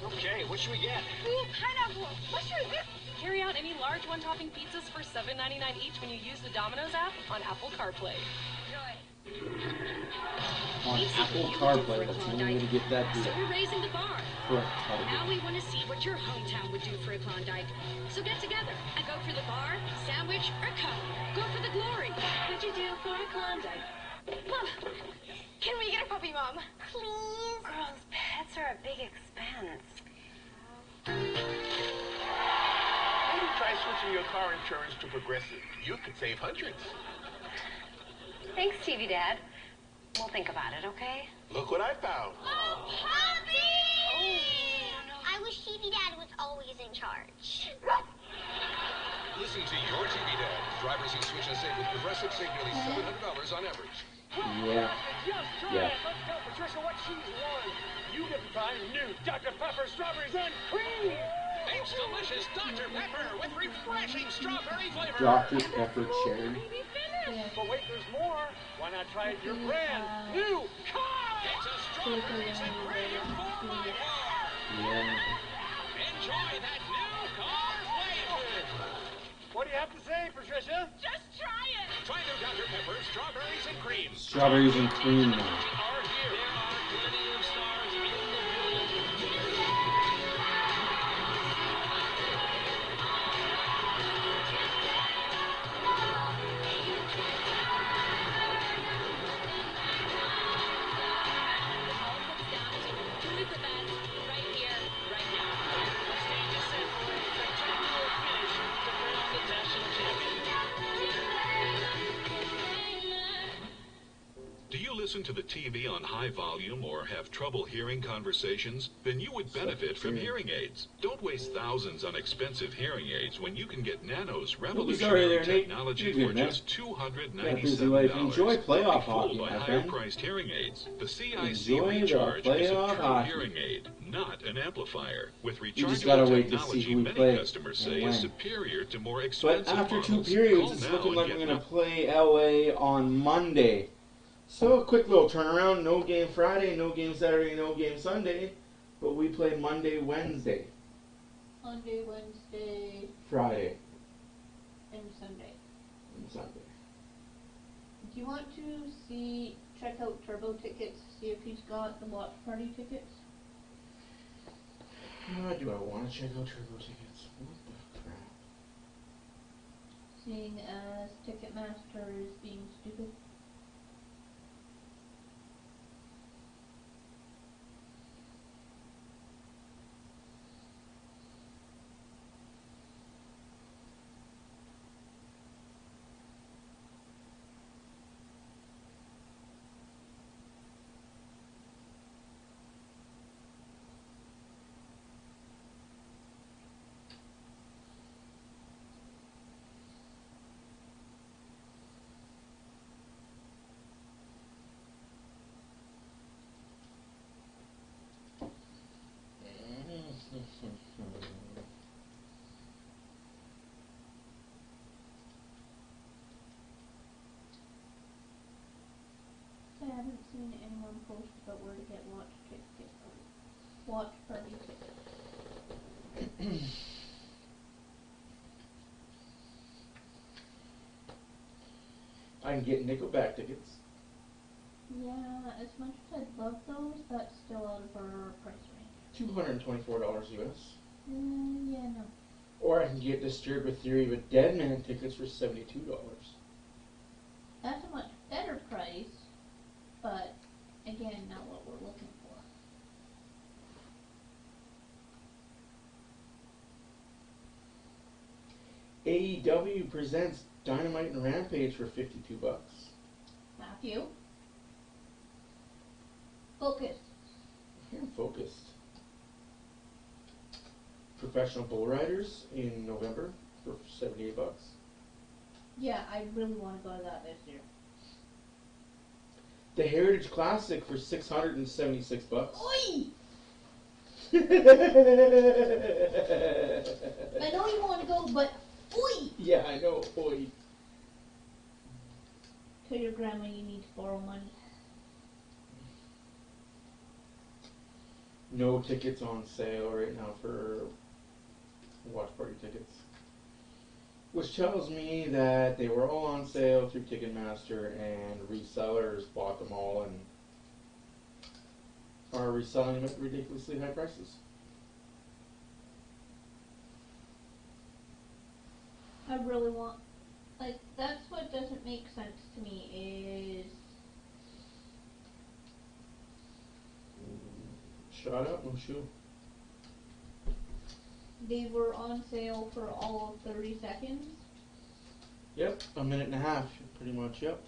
Speaker 5: Okay, what should we get?
Speaker 13: Pineapple. Mushroom.
Speaker 12: Carry out any large one-topping pizzas for $7.99 each when you use the Domino's app on Apple CarPlay.
Speaker 2: On Apple CarPlay, that's the only way to get that deal.
Speaker 13: So we're raising the bar.
Speaker 2: Correct.
Speaker 13: Now we want to see what your hometown would do for a Klondike. So get together and go for the bar, sandwich, or cone. Go for the glory. What'd you do for a Klondike?
Speaker 17: Mom, can we get a puppy, Mom? Please? Girls, pets are a big expense.
Speaker 15: Maybe try switching your car insurance to Progressive. You could save hundreds.
Speaker 17: Thanks, TV Dad. We'll think about it, okay?
Speaker 15: Look what I found.
Speaker 17: Oh, puppy! Oh. I wish TV Dad was always in charge.
Speaker 16: Listen to your TV Dad. Drivers who switch and save with Progressive save nearly $700 on average.
Speaker 2: Yeah. Yeah.
Speaker 5: Let's tell Patricia what she's won. You get to try new Dr. Pepper strawberries and cream.
Speaker 16: It's delicious Dr. Pepper with refreshing strawberry flavor.
Speaker 2: Dr. Pepper cherry.
Speaker 5: But wait, there's more. Why not try your brand new car?
Speaker 16: It's a strawberries and cream 4x4.
Speaker 2: Yeah.
Speaker 16: Enjoy that new car flavor.
Speaker 5: What do you have to say, Patricia?
Speaker 17: Just try it.
Speaker 16: Try new Dr. Pepper strawberries and cream.
Speaker 2: Strawberries and cream now.
Speaker 16: Are here. There are plenty of stars in the
Speaker 18: Do you listen to the TV on high volume or have trouble hearing conversations? Then you would benefit from hearing aids. Don't waste thousands on expensive hearing aids when you can get Nano's revolutionary technology for just $297.
Speaker 2: Enjoy playoff
Speaker 18: Full
Speaker 2: hockey,
Speaker 18: by
Speaker 2: my
Speaker 18: higher
Speaker 2: friend.
Speaker 18: priced hearing aids. The CIC
Speaker 2: Enjoy the
Speaker 18: Recharge is a
Speaker 2: playoff
Speaker 18: true
Speaker 2: hockey.
Speaker 18: hearing aid, not an amplifier. With
Speaker 2: You just gotta
Speaker 18: rechargeable
Speaker 2: wait to see
Speaker 18: technology,
Speaker 2: who we
Speaker 18: many
Speaker 2: play
Speaker 18: customers
Speaker 2: and
Speaker 18: say
Speaker 2: when.
Speaker 18: is superior to more
Speaker 2: But
Speaker 18: expensive
Speaker 2: after 2
Speaker 18: models.
Speaker 2: periods,
Speaker 18: Call
Speaker 2: it's
Speaker 18: now
Speaker 2: looking
Speaker 18: and
Speaker 2: like
Speaker 18: get
Speaker 2: we're going to play LA on Monday. So a quick little turnaround. No game Friday, no game Saturday, no game Sunday. But we play Monday, Wednesday,
Speaker 6: Monday, Wednesday,
Speaker 2: Friday,
Speaker 6: and Sunday.
Speaker 2: and Sunday.
Speaker 6: Do you want to check out Turbo tickets, see if he's got the watch party tickets?
Speaker 2: Do I want to check out Turbo tickets? What the crap?
Speaker 6: Seeing as Ticketmaster is being stupid. I haven't seen anyone post about where to get watch party tickets.
Speaker 2: I can get Nickelback tickets.
Speaker 6: Yeah, as much as I'd love those, that's still out of our price range.
Speaker 2: $224 US.
Speaker 6: Yeah, no.
Speaker 2: Or I can get Disturbed with Theory with Dead Man tickets for $72.
Speaker 6: That's a much better price, but again, not what we're looking for.
Speaker 2: AEW presents Dynamite and Rampage for $52.
Speaker 6: Matthew? Focus.
Speaker 2: I'm focused. Professional Bull Riders in November for $78.
Speaker 6: Yeah, I really want to go to that this year.
Speaker 2: The Heritage Classic for $676.
Speaker 6: Oi! I know you want to go, but oi!
Speaker 2: Yeah, I know. Oi.
Speaker 6: Tell your grandma you need to borrow money.
Speaker 2: No tickets on sale right now for watch party tickets. Which tells me that they were all on sale through Ticketmaster and resellers bought them all and are reselling them at ridiculously high prices.
Speaker 6: I really want, like, that's what doesn't make sense to me is
Speaker 2: Shut up, no shoe.
Speaker 6: they were on sale for all of 30 seconds.
Speaker 2: Yep, a minute and a half, pretty much, yep.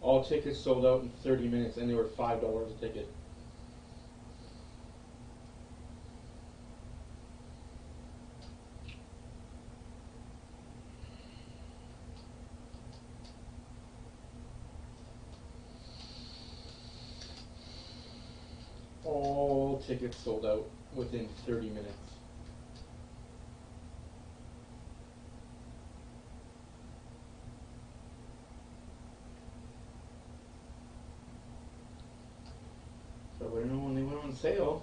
Speaker 2: All tickets sold out in 30 minutes and they were $5 a ticket. All tickets sold out within 30 minutes. So I didn't know when they went on sale.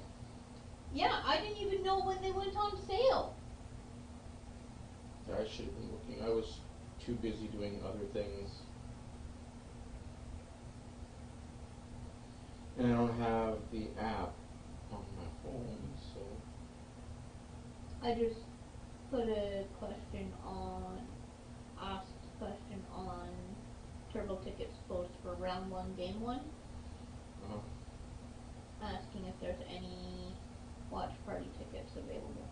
Speaker 6: Yeah, I didn't even know when they went on sale.
Speaker 2: I should have been looking. I was too busy doing other things. And I don't have the app on my phone, so.
Speaker 6: I just put a question on, asked a question on Turbo Tickets post for round 1, game 1.
Speaker 2: Uh-huh.
Speaker 6: Asking if there's any watch party tickets available.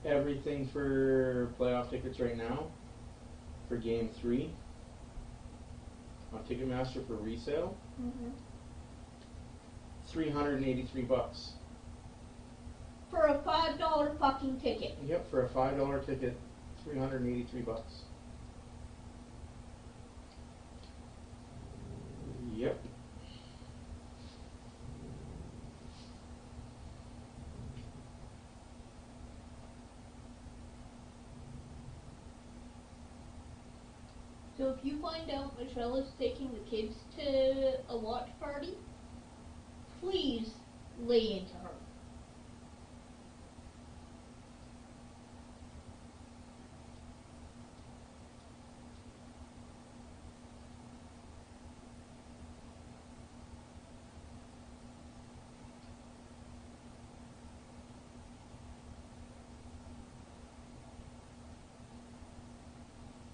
Speaker 2: Everything for playoff tickets right now for game 3 on Ticketmaster for resale. $383.
Speaker 6: For a $5 fucking ticket.
Speaker 2: Yep, for a $5 ticket, $383. Yep.
Speaker 6: So if you find out Michelle is taking the kids to a watch party, please lay into her.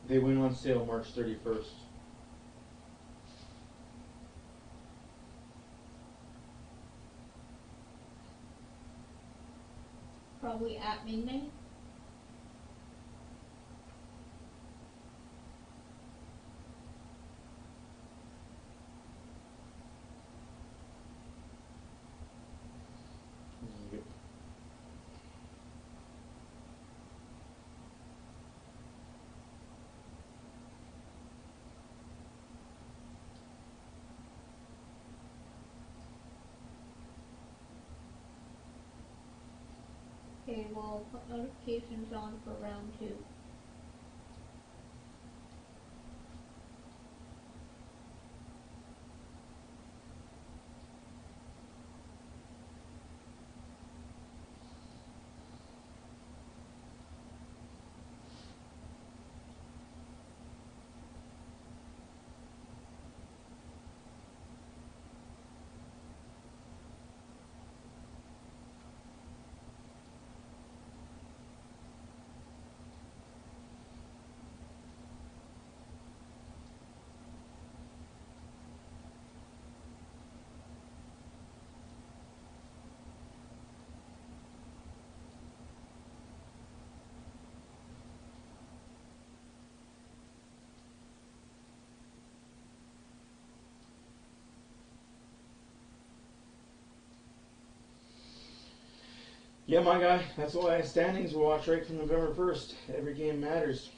Speaker 2: They went on sale March 31st.
Speaker 6: Probably at midnight. Okay, well, put notifications on for round 2.
Speaker 2: Yeah, my guy, that's why standings will watch right from November 1st. Every game matters.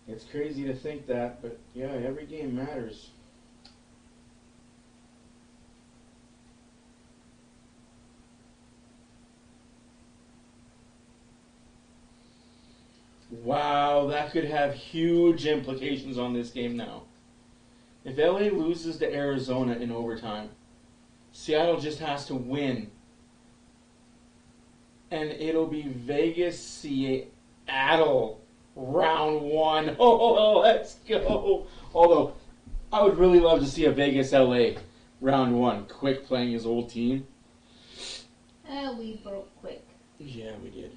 Speaker 2: It's crazy to think that, but yeah, every game matters. Wow, that could have huge implications on this game now. If LA loses to Arizona in overtime, Seattle just has to win. And it'll be Vegas, Seattle, round 1. Oh, let's go. Although, I would really love to see a Vegas, LA, round 1. Quick playing his old team.
Speaker 6: We broke Quick.
Speaker 2: Yeah, we did.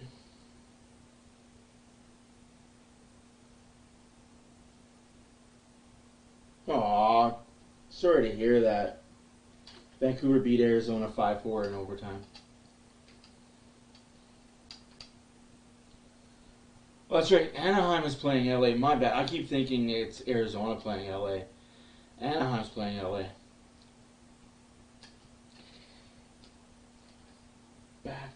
Speaker 2: Aw, sorry to hear that. Vancouver beat Arizona 5-4 in overtime. Well, that's right. Anaheim is playing LA. My bad. I keep thinking it's Arizona playing LA. Anaheim's playing LA. Back.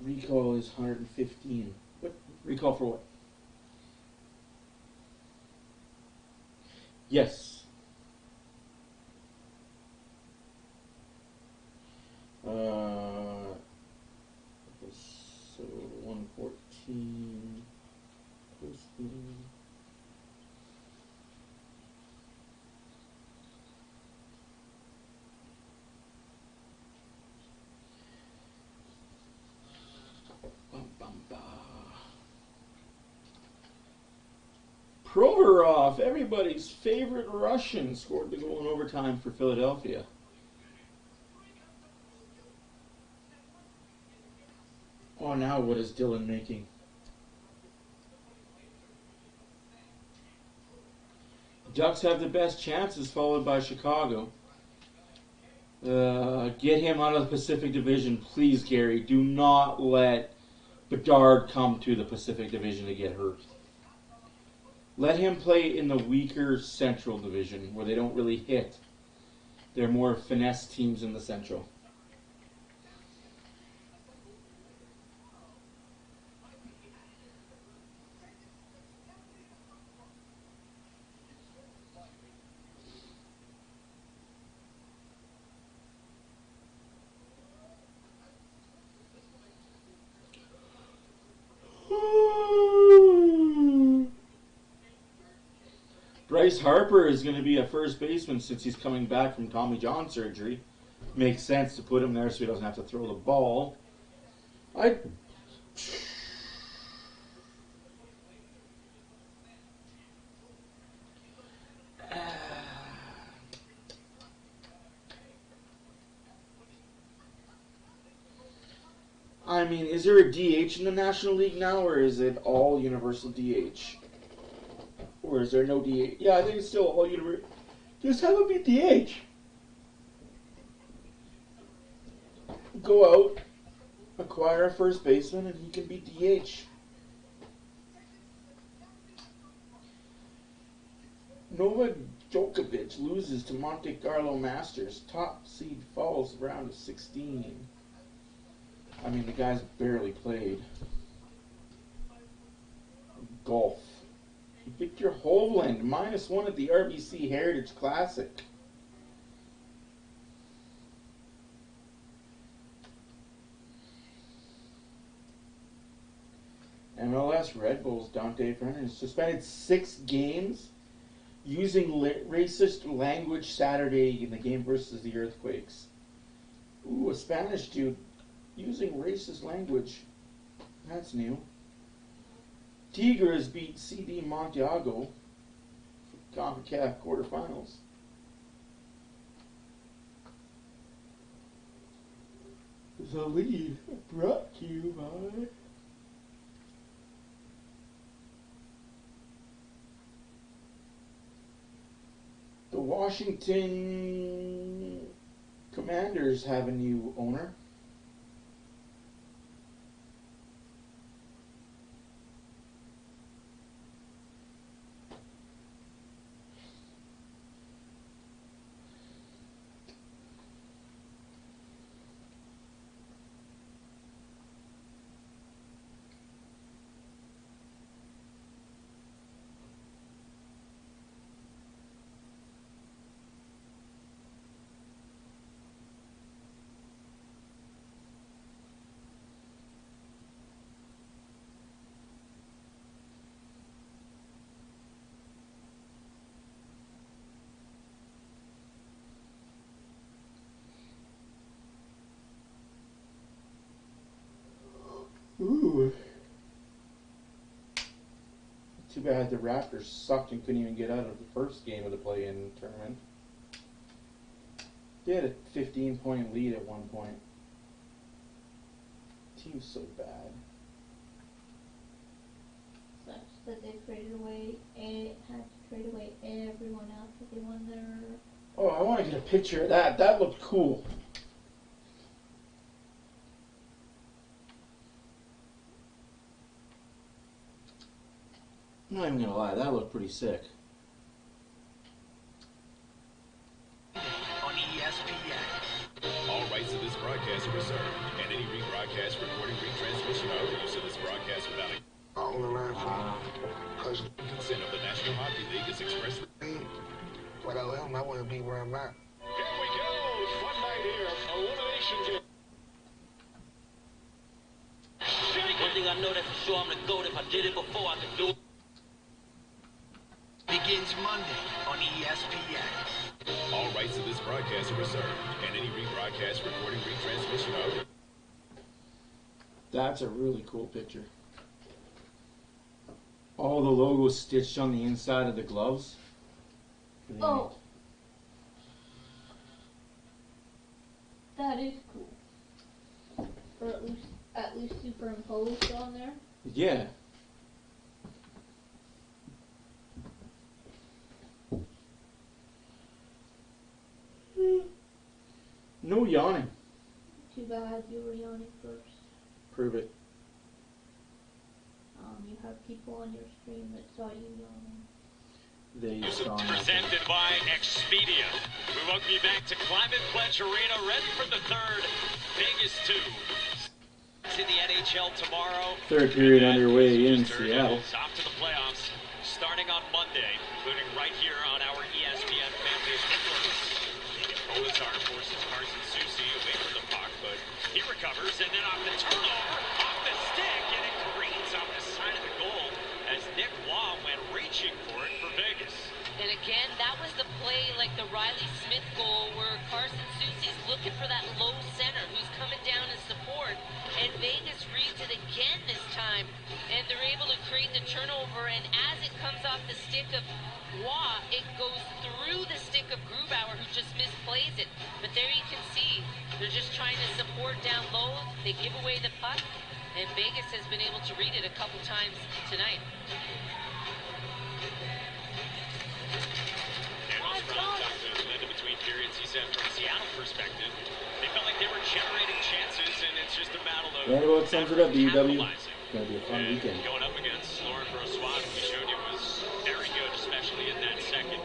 Speaker 2: Recall is 115. What? Recall for what? Yes. So 114. Posting. Provorov, everybody's favorite Russian, scored the goal in overtime for Philadelphia. Oh, now what is Dylan making? Ducks have the best chances, followed by Chicago. Get him out of the Pacific Division, please, Gary. Do not let Bedard come to the Pacific Division to get hurt. Let him play in the weaker Central Division, where they don't really hit. They're more finesse teams in the Central. Bryce Harper is going to be a first baseman since he's coming back from Tommy John surgery. Makes sense to put him there so he doesn't have to throw the ball. I mean, is there a DH in the National League now, or is it all universal DH? Or is there no DH? Yeah, I think it's still all universal. Just have him be DH. Go out, acquire a first baseman, and he can be DH. Novak Djokovic loses to Monte Carlo Masters. Top seed falls round of 16. I mean, the guy's barely played. Golf. Victor Hovland, -1 at the RBC Heritage Classic. MLS Red Bulls Dante Fernandez suspended 6 games using racist language Saturday in the game versus the Earthquakes. Ooh, a Spanish dude using racist language. That's new. Tigres beat CD Montiago for CONCACAF quarterfinals. The lead brought to you by the Washington Commanders have a new owner. Ooh. Too bad the Raptors sucked and couldn't even get out of the first game of the play-in tournament. They had a 15-point lead at one point. Team's so bad.
Speaker 6: Sucks that they traded away had to trade away everyone after they won their.
Speaker 2: Oh, I want to get a picture of that. That looked cool. I'm not even gonna lie, that looked pretty sick.
Speaker 15: On ESPN.
Speaker 18: All rights to this broadcast are reserved, and any rebroadcast, recording, retransmission, or other use of this broadcast without
Speaker 1: On the line because
Speaker 18: consent of the National Hockey League is expressly.
Speaker 1: what I love him, I want to be where I'm at.
Speaker 16: Here we go. Fun night here. Elimination game.
Speaker 4: One thing I know that for sure, I'm the GOAT. If I did it before, I could do it.
Speaker 15: Begins Monday on ESPN.
Speaker 18: All rights to this broadcast are reserved, and any rebroadcast, recording, retransmission, or other.
Speaker 2: That's a really cool picture. All the logos stitched on the inside of the gloves.
Speaker 6: Oh. That is cool. Or at least superimposed on there.
Speaker 2: Yeah. No yawning.
Speaker 6: Too bad you were yawning first.
Speaker 2: Prove it.
Speaker 6: You have people on your stream that saw you yawning.
Speaker 2: They saw
Speaker 9: Presented by Expedia. We welcome you back to Climate Pledge Arena, ready for the third Vegas 2. It's in the NHL tomorrow.
Speaker 2: Third period underway in Seattle.
Speaker 9: Off to the playoffs, starting on Monday, including right here on our ESPN fan-based networks. Olazar forces Carson Soucy away from the puck, but he recovers, and then off the turnover, off the stick, and it careens off the side of the goal as Nick Waugh went reaching for it for Vegas.
Speaker 8: And again, that was the play like the Riley Smith goal where Carson Soucy's looking for that low center who's coming down in support, and Vegas reads it again this time, and they're able to create the turnover, and as it comes off the stick of Waugh, it goes through the stick of Grubauer, who just misplays it. But there you can see, they're just trying to support down low, they give away the puck, and Vegas has been able to read it a couple times tonight.
Speaker 9: Between periods, he said from Seattle perspective, they felt like they were generating chances, and it's just a battle of
Speaker 2: Right about Sanford up, DW. It's going to be a fun weekend.
Speaker 9: Going up against Laurent Brossoit, who we showed you was very good, especially in that second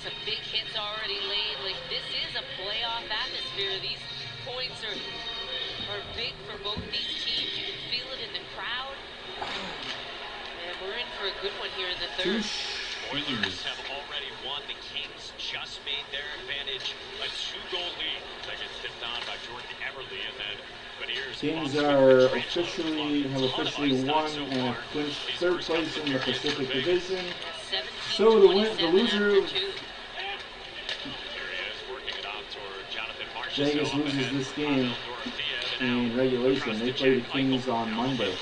Speaker 8: some big hits already laid. Like, this is a playoff atmosphere. These points are big for both these teams. You can feel it in the crowd. And we're in for a good one here in the third.
Speaker 9: Oilers have already won. The Kings just made their advantage a 2-goal lead. That gets tipped on by Jordan Eberle, and then
Speaker 2: Kings have officially won and have clinched third place in the Pacific Division. So the loser, Vegas loses this game in regulation. They play the Kings on Monday.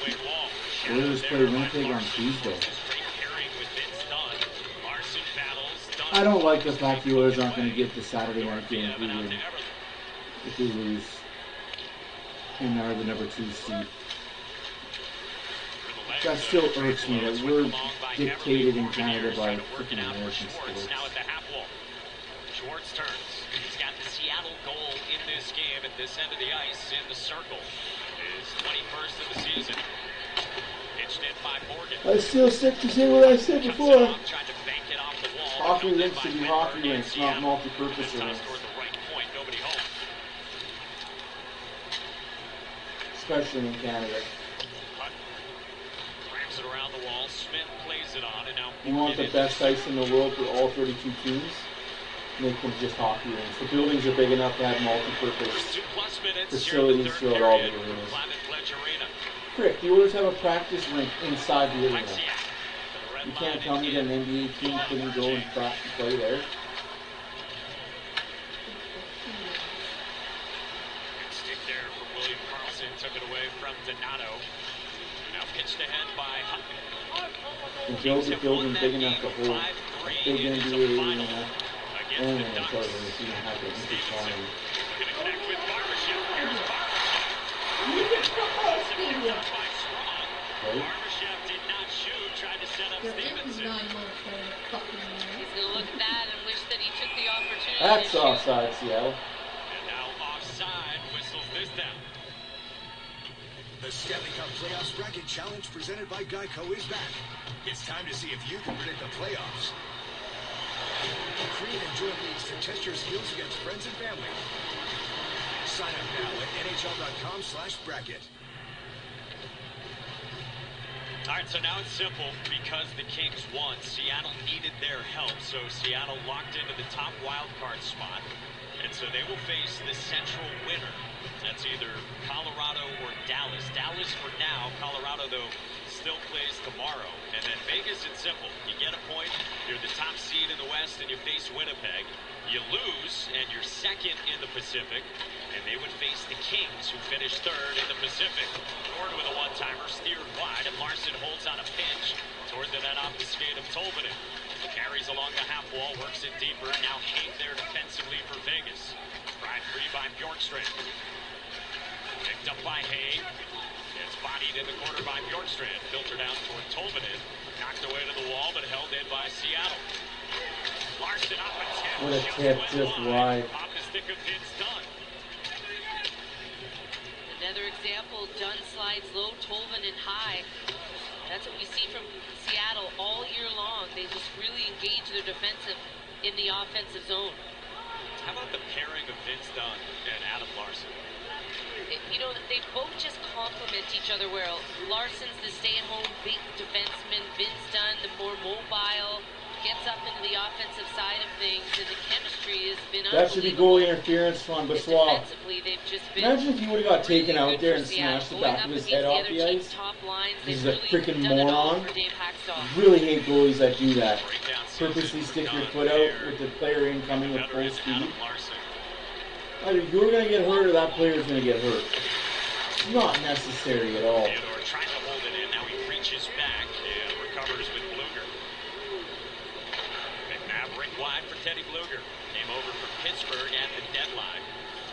Speaker 2: The Oilers play Winnipeg on Tuesday. I don't like the fact the Oilers aren't going to get the Saturday night game if they lose and are the number 2 seed. That still irks me that we're dictated in Canada by freaking American sports.
Speaker 9: Schwartz turns. He's got the Seattle goal in this game at this end of the ice in the circle. His 21st of the season. Pitched in by Morgan.
Speaker 2: I still stick to say what I said before. Hockey rinks should be hockey rinks, not multi-purpose rinks. Especially in Canada.
Speaker 9: Grabs it around the wall. Smith plays it on, and now
Speaker 2: you want the best ice in the world for all 32 teams? Make them just hockey rinks. The buildings are big enough to have multi-purpose facilities throughout all the arenas. Frick, the Oilers have a practice rink inside the arena. You can't tell me that an NBA team couldn't go and play there.
Speaker 9: Stick there from William Karlsson. Took it away from Donato. Now pitched ahead by Huffman.
Speaker 2: The build a building big enough to hold a big NBA arena. And it's over. It's even happen intertwined.
Speaker 9: Going to connect with Barbashev. Here's
Speaker 2: Right?
Speaker 9: Barbashev did not shoot. Tried to set up Stevenson.
Speaker 8: He's going to look at that and wish that he took the opportunity.
Speaker 2: That's offside, Seattle.
Speaker 9: And now offside. Whistles this down.
Speaker 15: The Stanley Cup Playoffs Bracket Challenge presented by Geico is back. It's time to see if you can predict the playoffs. Create and join leagues to test your skills against friends and family. Sign up now at NHL.com/bracket.
Speaker 9: All right, so now it's simple. Because the Kings won, Seattle needed their help. So Seattle locked into the top wild card spot. And so they will face the central winner. That's either Colorado or Dallas. Dallas for now. Colorado, though, still plays tomorrow. And then Vegas, it's simple. You get a point, you're the top seed in the West, and you face Winnipeg. You lose, and you're second in the Pacific. And they would face the Kings, who finished third in the Pacific. Ford with a one-timer, steered wide, and Larson holds on a pinch toward the net off the skate of Tolvanen. Carries along the half wall, works it deeper. Now Haig there defensively for Vegas. Drive free by Bjorkstrand. Picked up by Haig. It's bodied in the corner by Bjorkstrand. Filtered out toward Tolvanen. Knocked away to the wall, but held in by Seattle. Larson up a tip.
Speaker 2: What a tip, just wide.
Speaker 9: Off the stick of Vince Dunn.
Speaker 8: Another example, Dunn slides low, Tolvanen high. That's what we see from Seattle all year long. They just really engage their defensive in the offensive zone.
Speaker 9: How about the pairing of Vince Dunn and Adam Larson?
Speaker 8: You know, they both just complement each other well. Larson's the stay-at-home big defenseman. Vince Dunn, the more mobile, gets up into the offensive side of things, and the chemistry has been
Speaker 2: That should be goalie interference on Bassois. Imagine if he would have got taken out there and smashed the back of his head off the ice. He's a freaking moron. Really hate goalies that do that. Purposely stick your foot out with the player incoming with full speed. Either you're going to get hurt or that player's going to get hurt. Not necessary at all.
Speaker 9: Theodore trying to hold it in. Now he reaches back and recovers with Bluger. McNabb wide for Teddy Bluger. Came over from Pittsburgh at the deadline.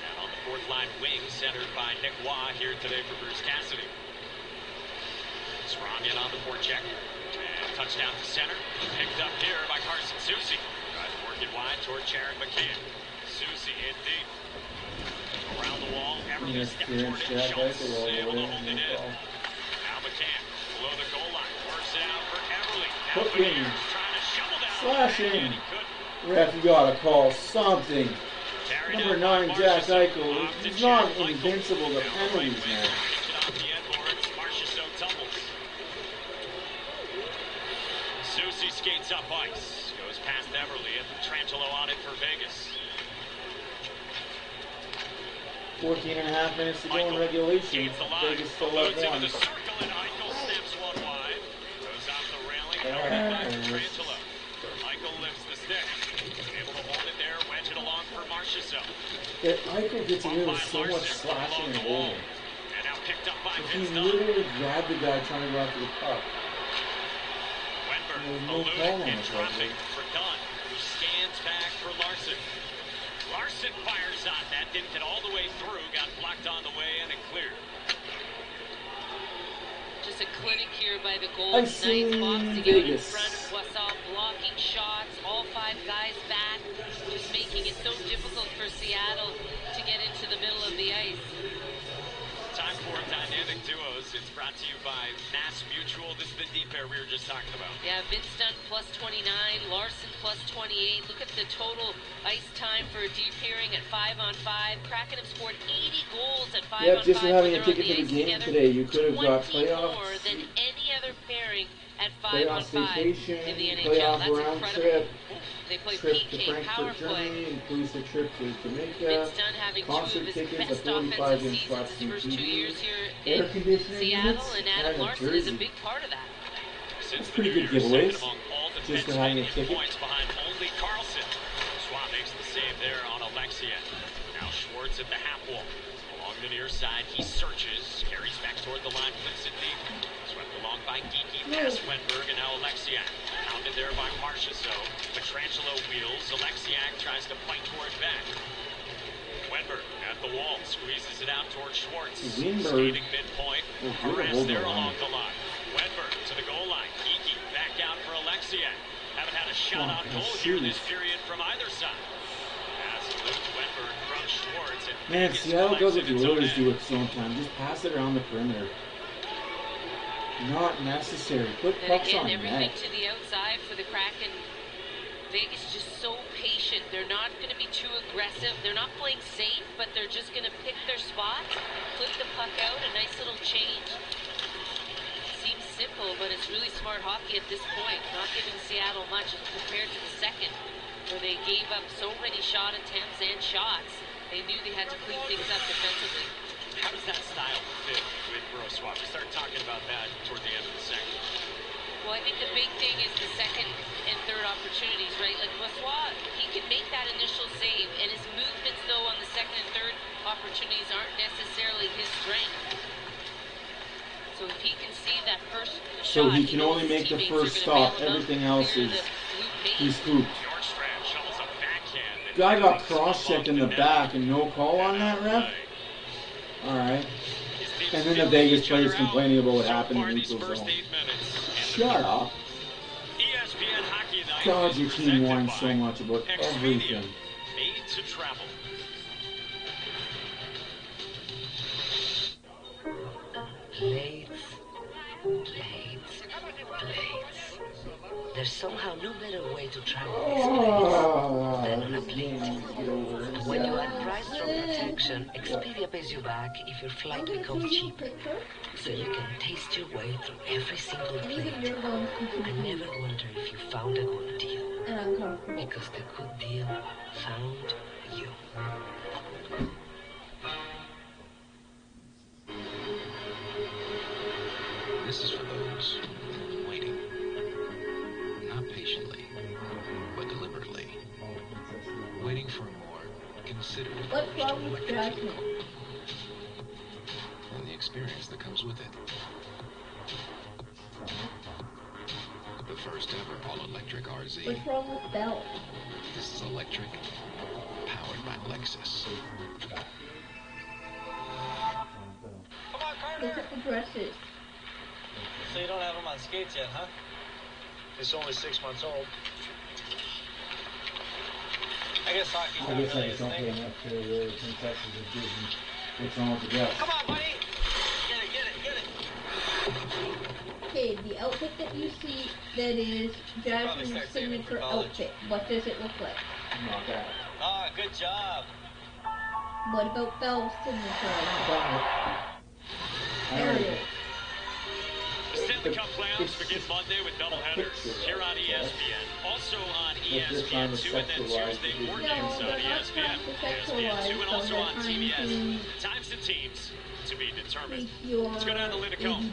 Speaker 9: And on the fourth line wing, centered by Nick Waugh here today for Bruce Cassidy. Strong in on the forecheck. And touchdown to center. Picked up here by Carson Soucy. Tries to work it wide toward Jared McCann. Soucy in deep. Around the wall, Everly stepped toward it. Schultz able to hold it in. Now McCann below the goal line. Works it out for Everly. Now McCann trying to shovel down.
Speaker 2: Slashing.
Speaker 9: And he couldn't.
Speaker 2: Ref, you gotta call something. Number 9, Jack Eichel. He's not invincible to penalties, man.
Speaker 9: Susie skates up ice. Goes past Everly and Trantolo on it for Vegas.
Speaker 2: 14.5 minutes to go in regulation. Vegas still up 1.
Speaker 9: Eichel snaps one wide. Goes off the railing. Trantolo. Eichel lifts the stick. Able to hold it there. Wedge it along for Marchessault.
Speaker 2: Yeah, Eichel gets away with so much slashing and rolling.
Speaker 9: And now picked up by
Speaker 2: He literally grabbed the guy trying to go after the puck.
Speaker 9: Wenberg,
Speaker 2: no call on
Speaker 9: in
Speaker 2: it,
Speaker 9: traffic for Dunn, who scans back for Larson. Larson fires on that, didn't get all the way through, got blocked on the way, and it cleared.
Speaker 8: Just a clinic here by the goal.
Speaker 2: I've
Speaker 8: Nice
Speaker 2: seen
Speaker 8: box to get in
Speaker 2: Vegas.
Speaker 8: front. Boissault blocking shots. All 5 guys back. Just making it so difficult for Seattle to get into the middle of the ice.
Speaker 9: Time for Dynamic Duos. It's brought to you by Mass Mutual. This is the deep pair we were just talking about.
Speaker 8: Yeah, Vince Dunn plus 29, Larson plus 28. Look at the total ice time for a deep pairing at 5-on-5. Kraken have scored 80 goals at 5-on-5.
Speaker 2: Yep, just for having a ticket to the game today, you could have got playoffs.
Speaker 8: More than any other pairing at
Speaker 2: Playoff
Speaker 8: 5-on-5
Speaker 2: vacation,
Speaker 8: in the NHL.
Speaker 2: playoff
Speaker 8: That's
Speaker 2: round
Speaker 8: incredible.
Speaker 2: trip,
Speaker 8: They play
Speaker 2: trip to
Speaker 8: PK, power
Speaker 2: Frankfurt,
Speaker 8: play.
Speaker 2: Germany, includes a trip to Jamaica,
Speaker 8: Vince Dunn having 2
Speaker 2: concert
Speaker 8: of his
Speaker 2: tickets, a
Speaker 8: best
Speaker 2: 45-inch
Speaker 8: offensive
Speaker 2: flat
Speaker 8: seasons his
Speaker 2: screen
Speaker 8: first 2
Speaker 2: TV,
Speaker 8: years here
Speaker 2: air
Speaker 8: in
Speaker 2: conditioning
Speaker 8: Seattle,
Speaker 2: units,
Speaker 8: and Adam
Speaker 2: and a
Speaker 8: Larson is a
Speaker 2: jersey.
Speaker 8: big part of that.
Speaker 2: That's pretty good giveaways, just for having a ticket.
Speaker 9: Points behind only Carlson. Schwab makes the save there on Alexia. Now Schwartz at the half wall. Along the near side, he searches, carries back toward the line, flips it deep. Swept along by Geeky, past Wenberg, and now Alexiak. Pounded there by Marchessault. Petrangelo wheels. Alexiak tries to fight toward back. Wenberg at the wall, squeezes it out toward Schwartz. Skating midpoint. Harassed there along the line. Wenberg to the goal line. Geeky back out for Alexiak. Haven't had a shot on goal here this period from either side. Pass loose Wenberg from Schwartz. And
Speaker 2: Man, Seattle does what the Oilers do at some time. Just pass it around the perimeter. Not necessary. Put
Speaker 8: And
Speaker 2: pucks
Speaker 8: again,
Speaker 2: on
Speaker 8: everything
Speaker 2: net.
Speaker 8: to the outside for the Kraken. Vegas is just so patient. They're not going to be too aggressive. They're not playing safe, but they're just going to pick their spots, flip the puck out, a nice little change. Seems simple, but it's really smart hockey at this point. Not giving Seattle much compared to the second, where they gave up so many shot attempts and shots. They knew they had to clean things up defensively.
Speaker 9: How does that style fit with Brossois? We start talking about that toward the end of the second.
Speaker 8: Well, I think the big thing is the second and third opportunities, right? Like Brossois, he can make that initial save, and his movements, though, on the second and third opportunities aren't necessarily his strength. So if he can see that first
Speaker 2: So
Speaker 8: shot,
Speaker 2: he can only make the first stop. Everything else is he's hooped.
Speaker 9: Bjorkstrand shovels a backhand.
Speaker 2: Guy got cross-checked in the back and no call on that, ref? Alright. And then the Vegas players complaining about what happened in neutral zone. Shut up.
Speaker 9: ESPN Hockey Night
Speaker 2: God, your team
Speaker 9: presented
Speaker 2: whines
Speaker 9: by
Speaker 2: so much about everything.
Speaker 9: Made to travel.
Speaker 19: Plates, plates, plates. There's somehow no better way to travel this place than on a plate. When you add price from protection, Expedia pays you back if your flight becomes cheaper. So you can taste your way through every single plate and never wonder if you found a good deal. Because the good deal found you.
Speaker 10: This is for those waiting. Not patiently, but deliberately. Waiting for a more considered
Speaker 6: What's wrong with Kraken?
Speaker 10: and the experience that comes with it. The first ever all-electric RZ.
Speaker 6: What's wrong with Bell?
Speaker 10: This is electric, powered by Lexus.
Speaker 6: Look at the dresses.
Speaker 7: So you don't have them on skates yet, huh?
Speaker 11: It's only 6 months old.
Speaker 7: I guess hockey's
Speaker 2: I
Speaker 7: not
Speaker 2: guess I
Speaker 7: really
Speaker 2: just
Speaker 7: his
Speaker 2: don't pay
Speaker 7: thing.
Speaker 2: enough to the Texas of Disney. What's wrong with the dress?
Speaker 7: Come on, buddy! Get it, get it, get it!
Speaker 6: Okay, the outfit that you see that is Jasmine's signature outfit, what does it look like?
Speaker 2: Not that.
Speaker 7: Ah, good job.
Speaker 6: What about Belle's signature outfit? Ariel.
Speaker 9: The Stanley Cup playoffs begin Monday with doubleheaders here on ESPN. Also on ESPN2 and then Tuesday more games on ESPN. ESPN2 and also on TBS. Times and teams to be determined. Let's go down to Linda Cohn.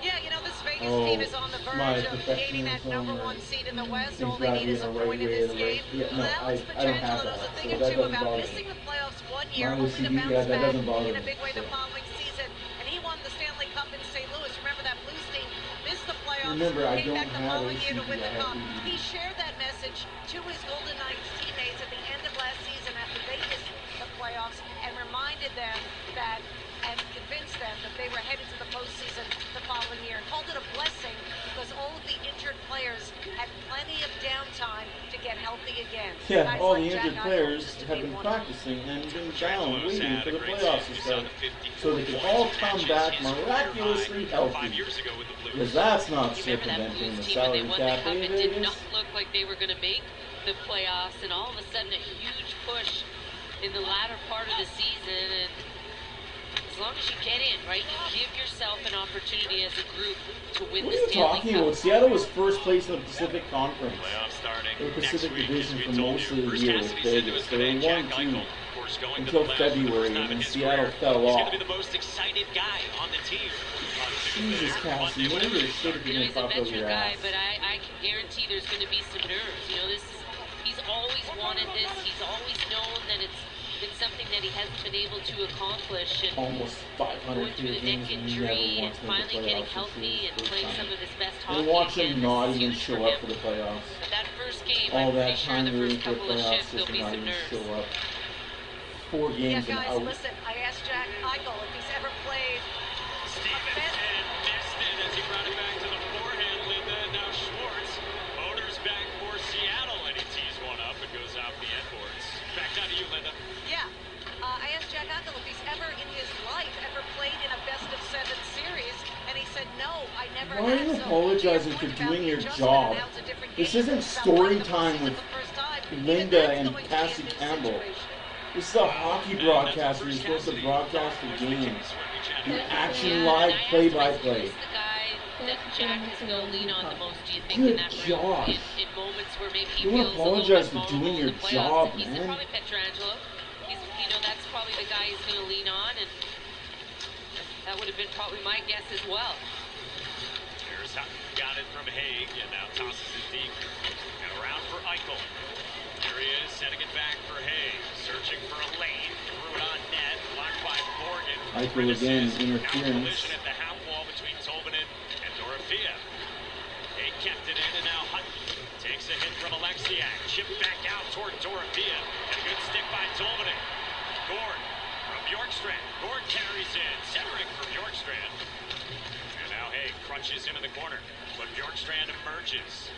Speaker 3: Yeah, you know, this Vegas team is on the verge of gaining that #1 seed in the West. All they need is a point in this game. Alex Pietrangelo knows a thing or two about missing the playoffs 1 year, only to bounce back in a big way the following season. And he won the Stanley Cup in St. Louis. Remember that Blues team missed the playoffs, came back the following year to win the Cup. He shared that message to his Golden Knights teammates at the end of last season after they missed the playoffs and reminded them that and convinced them that they were headed to the postseason the following year, and called it a blessing because all of the injured players had plenty of downtime to get healthy again.
Speaker 2: Yeah,
Speaker 3: Guys
Speaker 2: all
Speaker 3: like
Speaker 2: the
Speaker 3: Jack
Speaker 2: injured
Speaker 3: Eichel
Speaker 2: players
Speaker 3: just to
Speaker 2: have
Speaker 3: be
Speaker 2: been
Speaker 3: one of them.
Speaker 2: practicing and been down waiting for the playoffs to start, so they can all come back miraculously healthy. Because that's not circumventing the salary cap.
Speaker 8: It did not look like they were going to make the playoffs, and all of a sudden a huge push in the latter part of the season. And as long as you get in, right, you give yourself an opportunity as a group to win
Speaker 2: What
Speaker 8: the
Speaker 2: are you
Speaker 8: Stanley
Speaker 2: talking
Speaker 8: Cup.
Speaker 2: about? Seattle was first place in the Pacific Conference.
Speaker 9: Starting
Speaker 2: the Pacific
Speaker 9: next week,
Speaker 2: Division
Speaker 9: as we
Speaker 2: for
Speaker 9: told
Speaker 2: most
Speaker 9: you.
Speaker 2: of the
Speaker 9: Bruce
Speaker 2: year with
Speaker 9: Cassidy said to
Speaker 2: Vegas.
Speaker 9: us
Speaker 2: They
Speaker 9: today,
Speaker 2: were
Speaker 9: Jack
Speaker 2: 1-2
Speaker 9: Eichel, of course, going
Speaker 2: until
Speaker 9: to the playoffs for the
Speaker 2: February,
Speaker 9: first time in
Speaker 2: and
Speaker 9: his
Speaker 2: Seattle
Speaker 9: career.
Speaker 2: fell
Speaker 9: He's
Speaker 2: off.
Speaker 9: going to be the most excited guy on the team.
Speaker 2: Jesus, Cassie, what are you shit
Speaker 8: You know, he's a
Speaker 2: pop out
Speaker 8: veteran
Speaker 2: your
Speaker 8: guy,
Speaker 2: ass?
Speaker 8: but I can guarantee there's going to be some nerves. You know, he's always wanted this. He's always known that it's been something that he hasn't been able to accomplish. And
Speaker 2: Almost 500
Speaker 8: going through the neck
Speaker 2: games and
Speaker 8: injury
Speaker 2: never
Speaker 8: and
Speaker 2: wants to make the
Speaker 8: finally getting
Speaker 2: playoffs
Speaker 8: healthy and
Speaker 2: this
Speaker 8: playing
Speaker 2: time.
Speaker 8: some of his best
Speaker 2: And
Speaker 8: hockey
Speaker 2: watch
Speaker 8: again,
Speaker 2: him not
Speaker 8: this is
Speaker 2: even
Speaker 8: huge
Speaker 2: show
Speaker 8: for
Speaker 2: up
Speaker 8: him.
Speaker 2: for the playoffs.
Speaker 8: But that first game,
Speaker 2: All
Speaker 8: I'm
Speaker 2: that
Speaker 8: pretty sure
Speaker 2: time
Speaker 8: the
Speaker 2: waiting
Speaker 8: first
Speaker 2: for the
Speaker 8: couple of
Speaker 2: playoffs
Speaker 8: shifts
Speaker 2: just
Speaker 8: there'll
Speaker 2: to
Speaker 8: be
Speaker 2: not
Speaker 8: some
Speaker 2: even
Speaker 8: nerves.
Speaker 2: show up. 4
Speaker 3: Yeah,
Speaker 2: games and
Speaker 3: guys,
Speaker 2: out.
Speaker 3: listen, I asked Jack Eichel if he's ever played
Speaker 9: Stevenson missed it as he brought it back to the forehand, Linda. Now Schwartz motors back for Seattle, and he tees one up and goes out the end boards. Back down to you, Linda.
Speaker 3: Yeah. I asked Jack Eichel if he's ever in his life ever played in a best-of-7 series, and he said, no, I never
Speaker 2: Why are
Speaker 3: have.
Speaker 2: you
Speaker 3: So
Speaker 2: apologizing for doing your job? This isn't story time with Linda and Cassie Campbell. This is a hockey broadcaster. You're supposed to broadcast the game. The action live play-by-play.
Speaker 8: That Jack is going to lean on the most, do you think,
Speaker 2: Good
Speaker 8: in that
Speaker 2: job.
Speaker 8: room? In moments where maybe he
Speaker 2: You want
Speaker 8: feels
Speaker 2: to
Speaker 8: a little
Speaker 2: apologize
Speaker 8: bit
Speaker 2: for doing
Speaker 8: vulnerable
Speaker 2: your
Speaker 8: in the playoffs.
Speaker 2: job,
Speaker 8: He said
Speaker 2: man.
Speaker 8: probably Pietrangelo. You know, that's probably the guy he's going to lean on, and that would have been probably my guess as well.
Speaker 9: Here's how got it from Haig, and now tosses it deep. And around for Eichel. Here he is, setting it back for Haig. Searching for a lane. Threw it on net. Blocked by Morgan.
Speaker 2: Eichel again,
Speaker 9: Now
Speaker 2: interference.
Speaker 9: collision at the half wall between Tolvanen and Dorothea. Haig kept it in, and now Hutton takes a hit from Alexiak. Chip back out toward Dorothea. And a good stick by Tolvanen. Gord from Bjorkstrand. Gord carries in. Centering for Bjorkstrand. And now Haig crunches him in the corner. But Bjorkstrand emerges.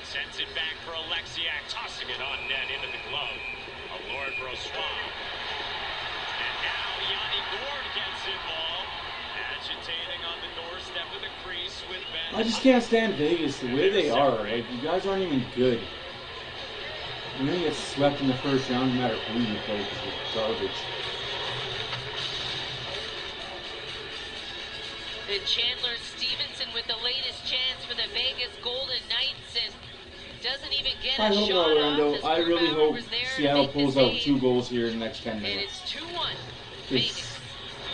Speaker 9: Sends it back for Alexiak. Tossing it on net into the glove of Lauren Brossois. And now Yanni Gord gets involved. Agitating on the doorstep of the crease with Ben.
Speaker 2: I just can't stand Vegas the way they are. Like, you guys aren't even good. You're going to get swept in the first round no matter who you play because you're garbage.
Speaker 8: And Chandler Stevenson with the latest chance for the Vegas Golden Knights, and doesn't even get
Speaker 2: I
Speaker 8: a
Speaker 2: hope
Speaker 8: shot
Speaker 2: not,
Speaker 8: off.
Speaker 2: Orlando.
Speaker 8: As
Speaker 2: I really
Speaker 8: Grubauer
Speaker 2: hope
Speaker 8: was there to
Speaker 2: Seattle
Speaker 8: make the
Speaker 2: pulls out
Speaker 8: save.
Speaker 2: 2 goals here in the next 10
Speaker 8: And
Speaker 2: minutes.
Speaker 8: it's 2-1.
Speaker 2: It's,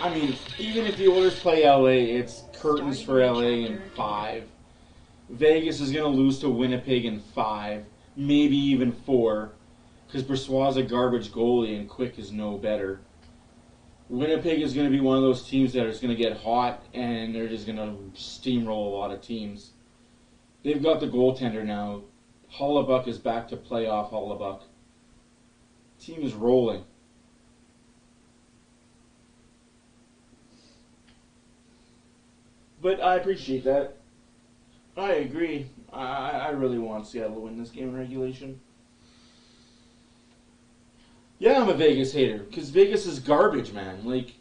Speaker 2: I mean, even if the Oilers play LA, it's curtains for LA in 5. Vegas is going to lose to Winnipeg in 5, maybe even 4, because Brossois' a garbage goalie and Quick is no better. Winnipeg is going to be one of those teams that is going to get hot and they're just going to steamroll a lot of teams. They've got the goaltender now. Hollabuck is back to playoff Hollabuck. Team is rolling. But I appreciate that. I agree. I really want Seattle to win this game in regulation. Yeah, I'm a Vegas hater, because Vegas is garbage, man. Like,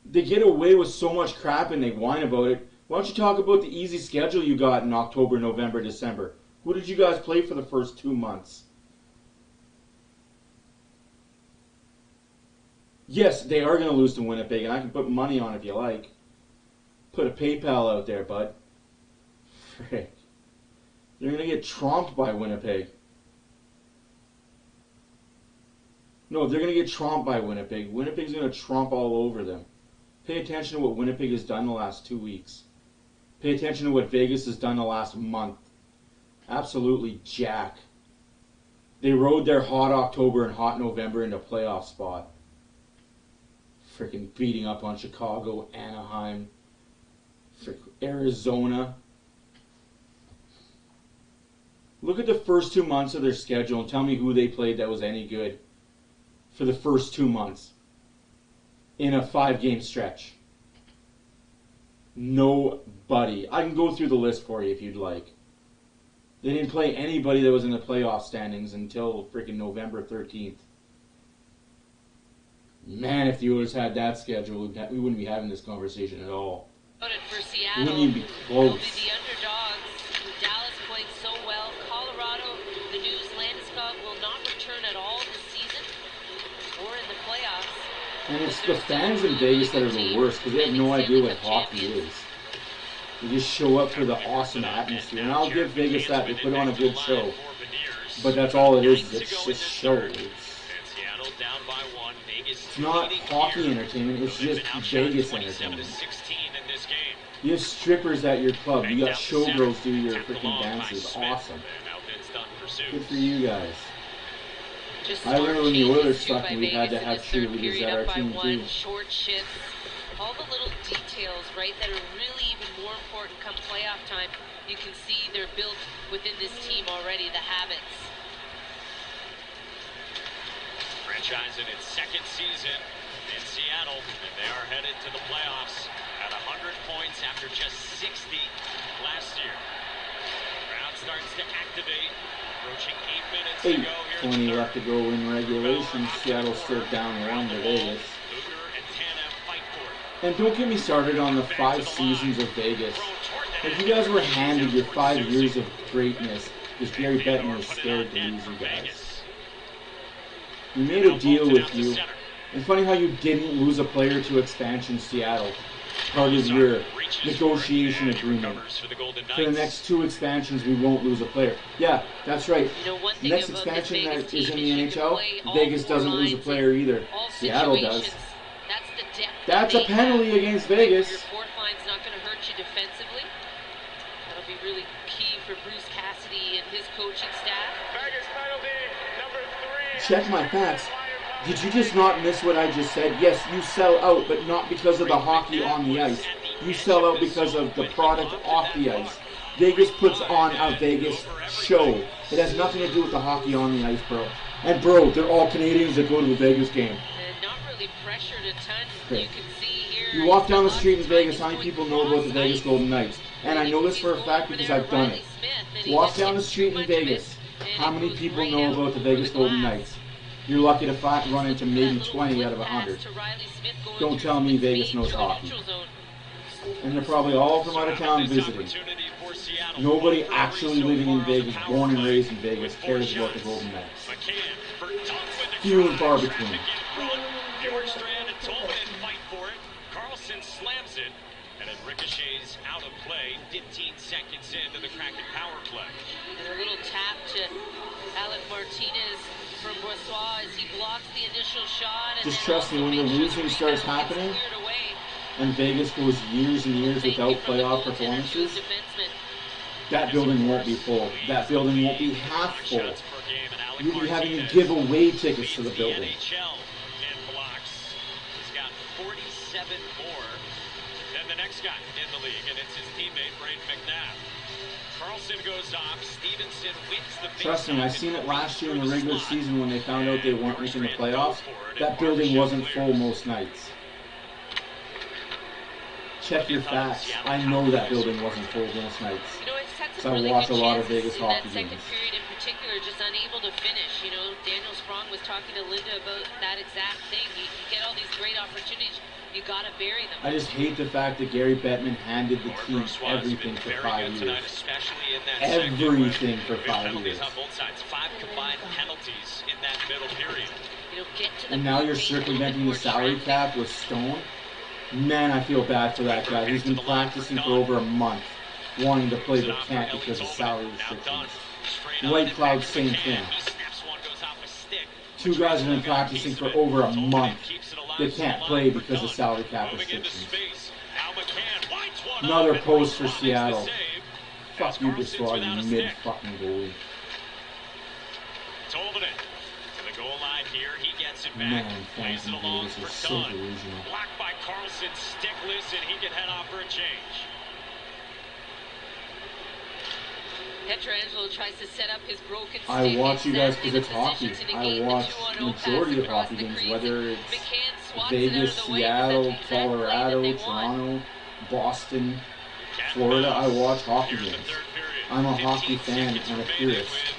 Speaker 2: they get away with so much crap and they whine about it. Why don't you talk about the easy schedule you got in October, November, December? Who did you guys play for the first 2 months? Yes, they are going to lose to Winnipeg, and I can put money on it if you like. Put a PayPal out there, bud. Frick. They're going to get tromped by Winnipeg. No, they're going to get tromped by Winnipeg. Winnipeg's going to tromp all over them. Pay attention to what Winnipeg has done the last 2 weeks. Pay attention to what Vegas has done the last month. Absolutely jack. They rode their hot October and hot November into playoff spot. Freaking beating up on Chicago, Anaheim, Arizona. Look at the first 2 months of their schedule and tell me who they played that was any good for the first 2 months in a 5-game stretch. Nobody. I can go through the list for you if you'd like. They didn't play anybody that was in the playoff standings until freaking November 13th. Man, if the Oilers had that schedule, we wouldn't be having this conversation at all.
Speaker 8: For
Speaker 2: We
Speaker 8: Seattle,
Speaker 2: wouldn't even be
Speaker 8: they'll
Speaker 2: close.
Speaker 8: be the underdogs. With Dallas playing so well, Colorado, the news, Landeskog will not return at all this season or in the playoffs.
Speaker 2: And it's the fans in Vegas that are the worst because they have no idea what hockey is. They just show up for the awesome atmosphere. And I'll give Vegas that. They put on a good show. But that's all it is. It's just show. It's not hockey entertainment. It's just Vegas entertainment. You have strippers at your club. You got showgirls do your freaking dances. Awesome. Good for you guys. I remember when the Oilers sucked and we had to have cheerleaders at our team too.
Speaker 8: Short shifts, all the little details, right, that are really even more important come playoff time. You can see they're built within this team already, the habits.
Speaker 9: Franchise in its second season in Seattle, and they are headed to the playoffs at 100 points after just 60 last year. Crowd starts to activate. Approaching 8 minutes to go here.
Speaker 2: 8:20 left to go in regulation. Seattle's still down 1 to Vegas. And don't get me started on the 5 seasons of Vegas. If you guys were handed your 5 years of greatness, because Gary Bettman was scared to lose you guys. We made a deal with you. It's funny how you didn't lose a player to expansion Seattle. Part of your negotiation agreement. For the next 2 expansions, we won't lose a player. Yeah, that's right. Next expansion that is in the NHL, Vegas doesn't lose a player either. Seattle does. That's a penalty against Vegas.
Speaker 8: Your fourth line's not going to hurt you defensively. That'll be really key for Bruce Cassidy and his coaching staff.
Speaker 2: Check my facts. Did you just not miss what I just said? Yes, you sell out, but not because of the hockey on the ice. You sell out because of the product off the ice. Vegas puts on a Vegas show. It has nothing to do with the hockey on the ice, bro. And bro, they're all Canadians that go to the Vegas game.
Speaker 8: And not really pressured a ton. You can see here.
Speaker 2: You walk down the street in Vegas, how many people know about the Vegas Golden Knights? And I know this for a fact because I've done it. Walk down the street in Vegas, how many people know about the Vegas Golden Knights? You're lucky to run into maybe 20 out of 100. Don't tell me Vegas knows hockey. And they're probably all from out of town visiting. Nobody actually living in Vegas, born and raised in Vegas, cares about the Golden Knights. Few and far between.
Speaker 9: Carlson slams it, and it ricochets out of play 15 seconds into the Kraken power play.
Speaker 8: And a little tap to Alec Martinez from Boissois as he blocks the initial shot. And
Speaker 2: just trust me, when the losing starts happening, and Vegas goes years and years without playoff performances, that building won't be full. That building won't be half full. You'll be having to give away tickets to the building.
Speaker 9: He's got 47 more than the next guy in the league, and it's his teammate, Braden McNabb. Carlson goes off. Stevenson wins the big.
Speaker 2: Trust me, I seen it last year in the regular season when they found out they weren't making the playoffs. That building wasn't full most nights. Check your facts. I know that building wasn't full most nights. So I watch a lot of Vegas hockey games.
Speaker 8: Second period in particular, just unable to finish. You know, Daniel Sprong was talking to Linda about that exact thing. You get all these great opportunities. You got to bury them.
Speaker 2: I just hate the fact that Gary Bettman handed the team everything for 5 years. Everything for 5 years.
Speaker 9: Both sides, 5 combined penalties in that middle period.
Speaker 2: And now you're circumventing the salary cap with Stone? Man, I feel bad for that guy. He's been practicing for over a month, wanting to play but can't because of salary restrictions. White Cloud, same thing. 2 guys have been practicing for over a month. They can't play because of salary cap restrictions. Another post for Seattle. Fuck you, Biswar, you mid-fucking goalie. Man, fans in Vegas are so delusional.
Speaker 9: Blocked by Carlson, stickless, and he can head off for a change.
Speaker 8: Pietrangelo tries to set up his broken stick.
Speaker 2: I watch you guys because it's hockey. I watch majority of hockey games, whether it's Vegas, Seattle, Colorado, Toronto, Boston, Florida. I watch hockey games. I'm a hockey fan and a purist.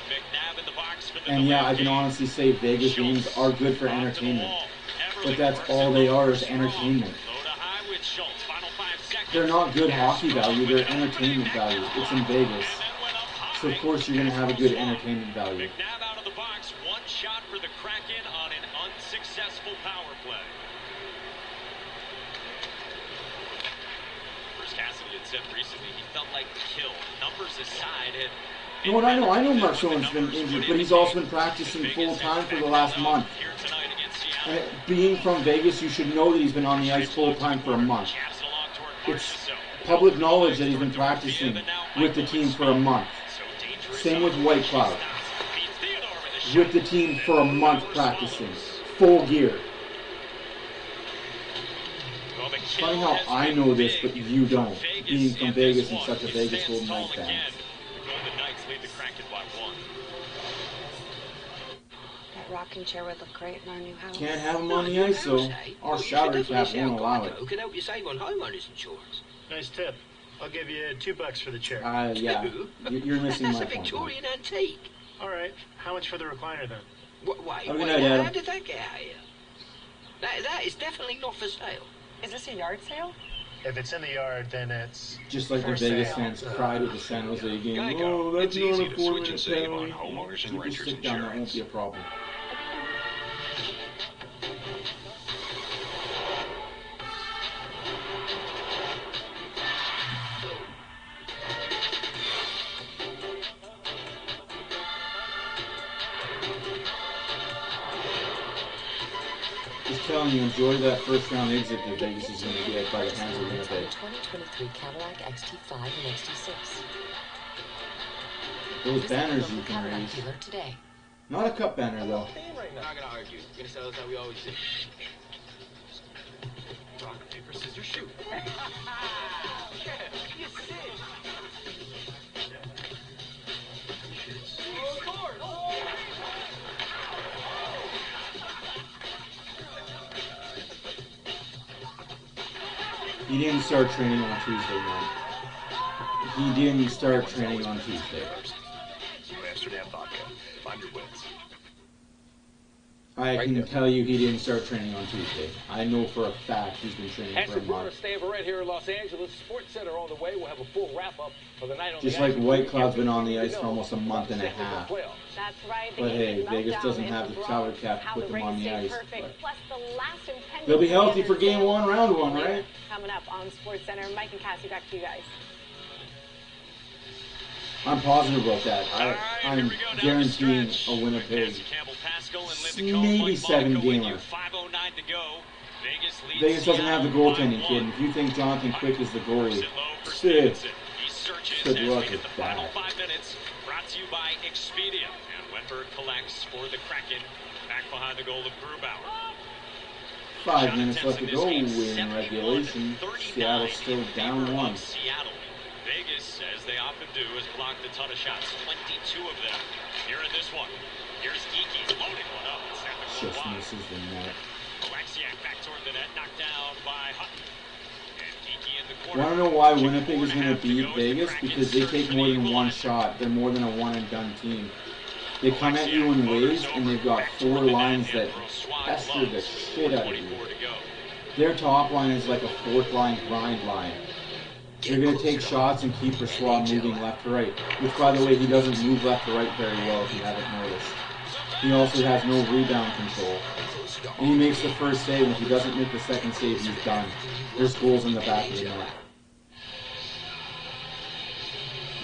Speaker 2: And yeah, I can honestly say Vegas games are good for entertainment. But that's all they are, is entertainment. They're not good hockey value, they're entertainment value. It's in Vegas. So of course you're going to have a good entertainment value.
Speaker 9: McNabb out of the box, 1 shot for the Kraken on an unsuccessful power play. Bruce Cassidy had said recently he felt like the kill, numbers aside, had...
Speaker 2: You know what, I know Mark Schoen's been injured, but he's also been practicing full-time for the last month. And being from Vegas, you should know that he's been on the ice full-time for a month. It's public knowledge that he's been practicing with the team for a month. Same with White Cloud. With the team for a month practicing. Full gear. It's funny how I know this, but you don't. Being from Vegas and such a Vegas Golden Knights fan.
Speaker 17: That rocking chair would look great in our new house.
Speaker 2: Can't have him on the ice, though. Our salary cap won't allow it.
Speaker 4: Can help you save on homeowners insurance.
Speaker 1: Nice tip. I'll give you $2 for the chair.
Speaker 2: Yeah. You're missing my point.
Speaker 4: That's a Victorian antique.
Speaker 1: All right. How much for the recliner then?
Speaker 4: Wait,
Speaker 2: How
Speaker 4: did that get out here? That is definitely not for sale.
Speaker 17: Is this a yard sale?
Speaker 1: If it's in the yard, then it's
Speaker 2: just like the Vegas fans cried at the San Jose game. Oh, that's not a 4-minute penalty. Keep your stick down, that won't be a problem. Telling you, enjoy that first round exit that Vegas is going to get by the hands of Winnipeg.
Speaker 19: 2023 Cadillac XT5 and XT6.
Speaker 2: Those banners you can raise.
Speaker 19: Today.
Speaker 2: Not a cup banner though.
Speaker 7: I'm not going to argue. We're going to sell us how we always do.
Speaker 9: Rock, paper, scissors, shoot.
Speaker 2: He didn't start training on Tuesday, man. He didn't start training on Tuesday.
Speaker 1: Amsterdam vodka. Find your wits.
Speaker 2: I can tell you he didn't start training on Tuesday. I know for a fact he's been training for a month.
Speaker 7: Stay right here in Los Angeles. Sports Center on the way. We'll have a full wrap-up for the night on
Speaker 2: just like White Cloud's been on the ice for almost a month and a half.
Speaker 17: That's right.
Speaker 2: But hey, Vegas doesn't have the salary cap to put them on the ice. They'll be healthy for game 1, round 1, right?
Speaker 17: Coming up on Sports Center. Mike and Cassie, back to you guys.
Speaker 2: I'm positive about that. I'm guaranteeing a Winnipeg, maybe 7-gamer. Vegas doesn't have the goaltending, kid. And if you think Jonathan Quick is the goalie, good luck with that.
Speaker 9: Brought to you by Expedia. And Wenberg collects for the Kraken. Back behind the goal of Grubauer.
Speaker 2: 5 minutes left to go in regulation. Seattle's still down 1.
Speaker 9: Vegas, as they often do, has blocked a ton of shots. 22 of them here in this one. Here's Geeky loading one up.
Speaker 2: Just misses the net.
Speaker 9: Alexiak back toward the net, knocked down by Hutton. And Geeky in the corner.
Speaker 2: Want to know why Winnipeg is going to beat Vegas? Because they take more than 1 shot. They're more than a one-and-done team. They come at you in waves, and they've got 4 lines that pester the shit out of you. Their top line is like a fourth line grind line. They're going to take shots and keep Brossoit moving left to right. Which, by the way, he doesn't move left to right very well, if you haven't noticed. He also has no rebound control. And he makes the first save, and if he doesn't make the second save, he's done. There's goals in the back of the net.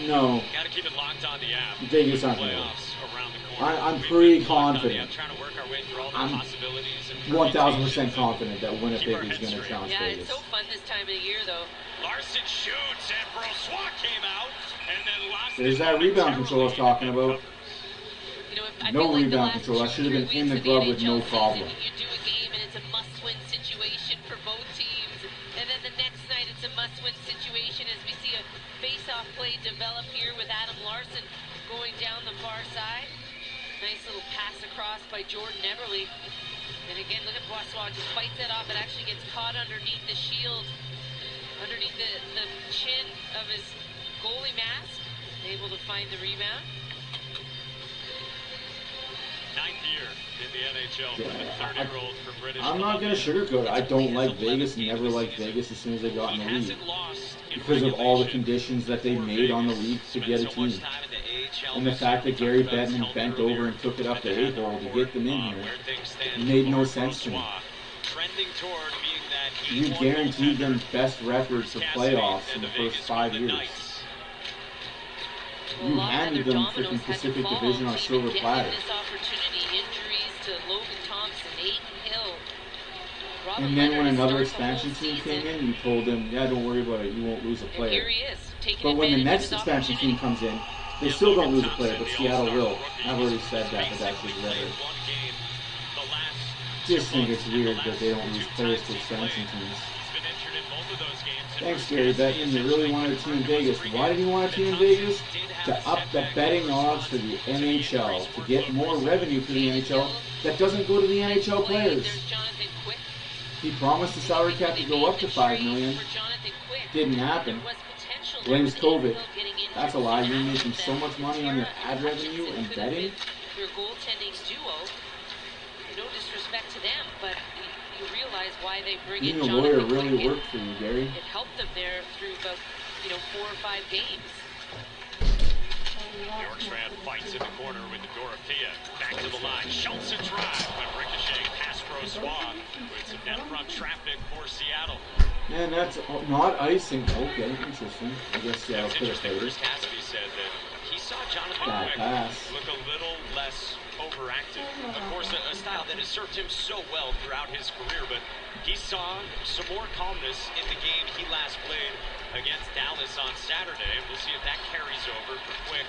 Speaker 2: No.
Speaker 9: Gotta keep it locked on the app.
Speaker 2: Vegas aren't going to win.
Speaker 9: Around the corner.
Speaker 2: I'm pretty confident.
Speaker 9: Trying to work our way through all the
Speaker 2: I'm
Speaker 9: possibilities.
Speaker 2: 1,000% confident that Winnipeg is going to challenge
Speaker 8: Yeah,
Speaker 2: Vegas.
Speaker 8: it's so fun this time of the year, though.
Speaker 9: Larson shoots, and Brossoit came out, and then lost
Speaker 2: There's that rebound control I was talking about.
Speaker 8: You know, I
Speaker 2: No
Speaker 8: feel like the
Speaker 2: rebound
Speaker 8: last
Speaker 2: control. That
Speaker 8: 2
Speaker 2: should have been in the
Speaker 8: weeks
Speaker 2: glove
Speaker 8: of
Speaker 2: with no
Speaker 8: NHL
Speaker 2: problem.
Speaker 8: season, you do a game and it's a must-win situation for both teams, and then the next night it's a must-win situation as we see a face-off play develop here with Adam Larson going down the far side. Nice little pass across by Jordan Eberle. And again, look at Brossoit, just fights it off. It actually gets caught underneath the shield, underneath the chin of his goalie mask. Able to find the rebound.
Speaker 9: 9th year in the NHL for the 30-year-old from British
Speaker 2: I'm not going to sugarcoat it. I don't like Vegas and never liked Vegas as soon as they got in the league. Because of all the conditions that they made on the league to get a team. And the fact that Gary Bettman bent over and took it up the A-hole to get them in here made no sense to me. You guaranteed them best records for playoffs in the first 5 years. You handed them freaking Pacific Division on a silver platter.
Speaker 8: Injuries to Logan Thompson, Aiden Hill.
Speaker 2: And then when another expansion team came in, you told them, yeah, don't worry about it, you won't lose a player.
Speaker 8: Here he is,
Speaker 2: But when the next expansion team comes in, they still don't lose a player, but Seattle will. I've already said that, but that's just rhetoric. Just think it's weird that they don't lose players to expansion teams. Thanks, Gary Bettman. You really wanted a team in Vegas. Why did you want a team in Vegas? To up the betting odds for the NHL, to get more revenue for the NHL that doesn't go to the NHL players. He promised the salary cap to go up to $5 million. Didn't happen. Blames COVID. That's a lie. You're making so much money on your ad revenue and betting.
Speaker 8: Your goaltending duo. No disrespect to them, but you realize why they bring in
Speaker 2: Being a
Speaker 8: Jonathan
Speaker 2: lawyer really
Speaker 8: Quick.
Speaker 2: worked for you, Gary.
Speaker 8: It helped them there through about 4 or 5 games.
Speaker 9: York's fan fights in the corner with Dorothea. Back to the line. Schultz a drive, but ricochet past Brossoit with some net front traffic for Seattle.
Speaker 2: Man, that's not icing. Okay, interesting. I guess Seattle could have played it.
Speaker 9: Cassidy said that he saw Jonathan
Speaker 2: Bad
Speaker 9: Quick
Speaker 2: pass.
Speaker 9: look a little less overactive. Of course, a style that has served him so well throughout his career, but he saw some more calmness in the game he last played against Dallas on Saturday. We'll see if that carries over for Quick,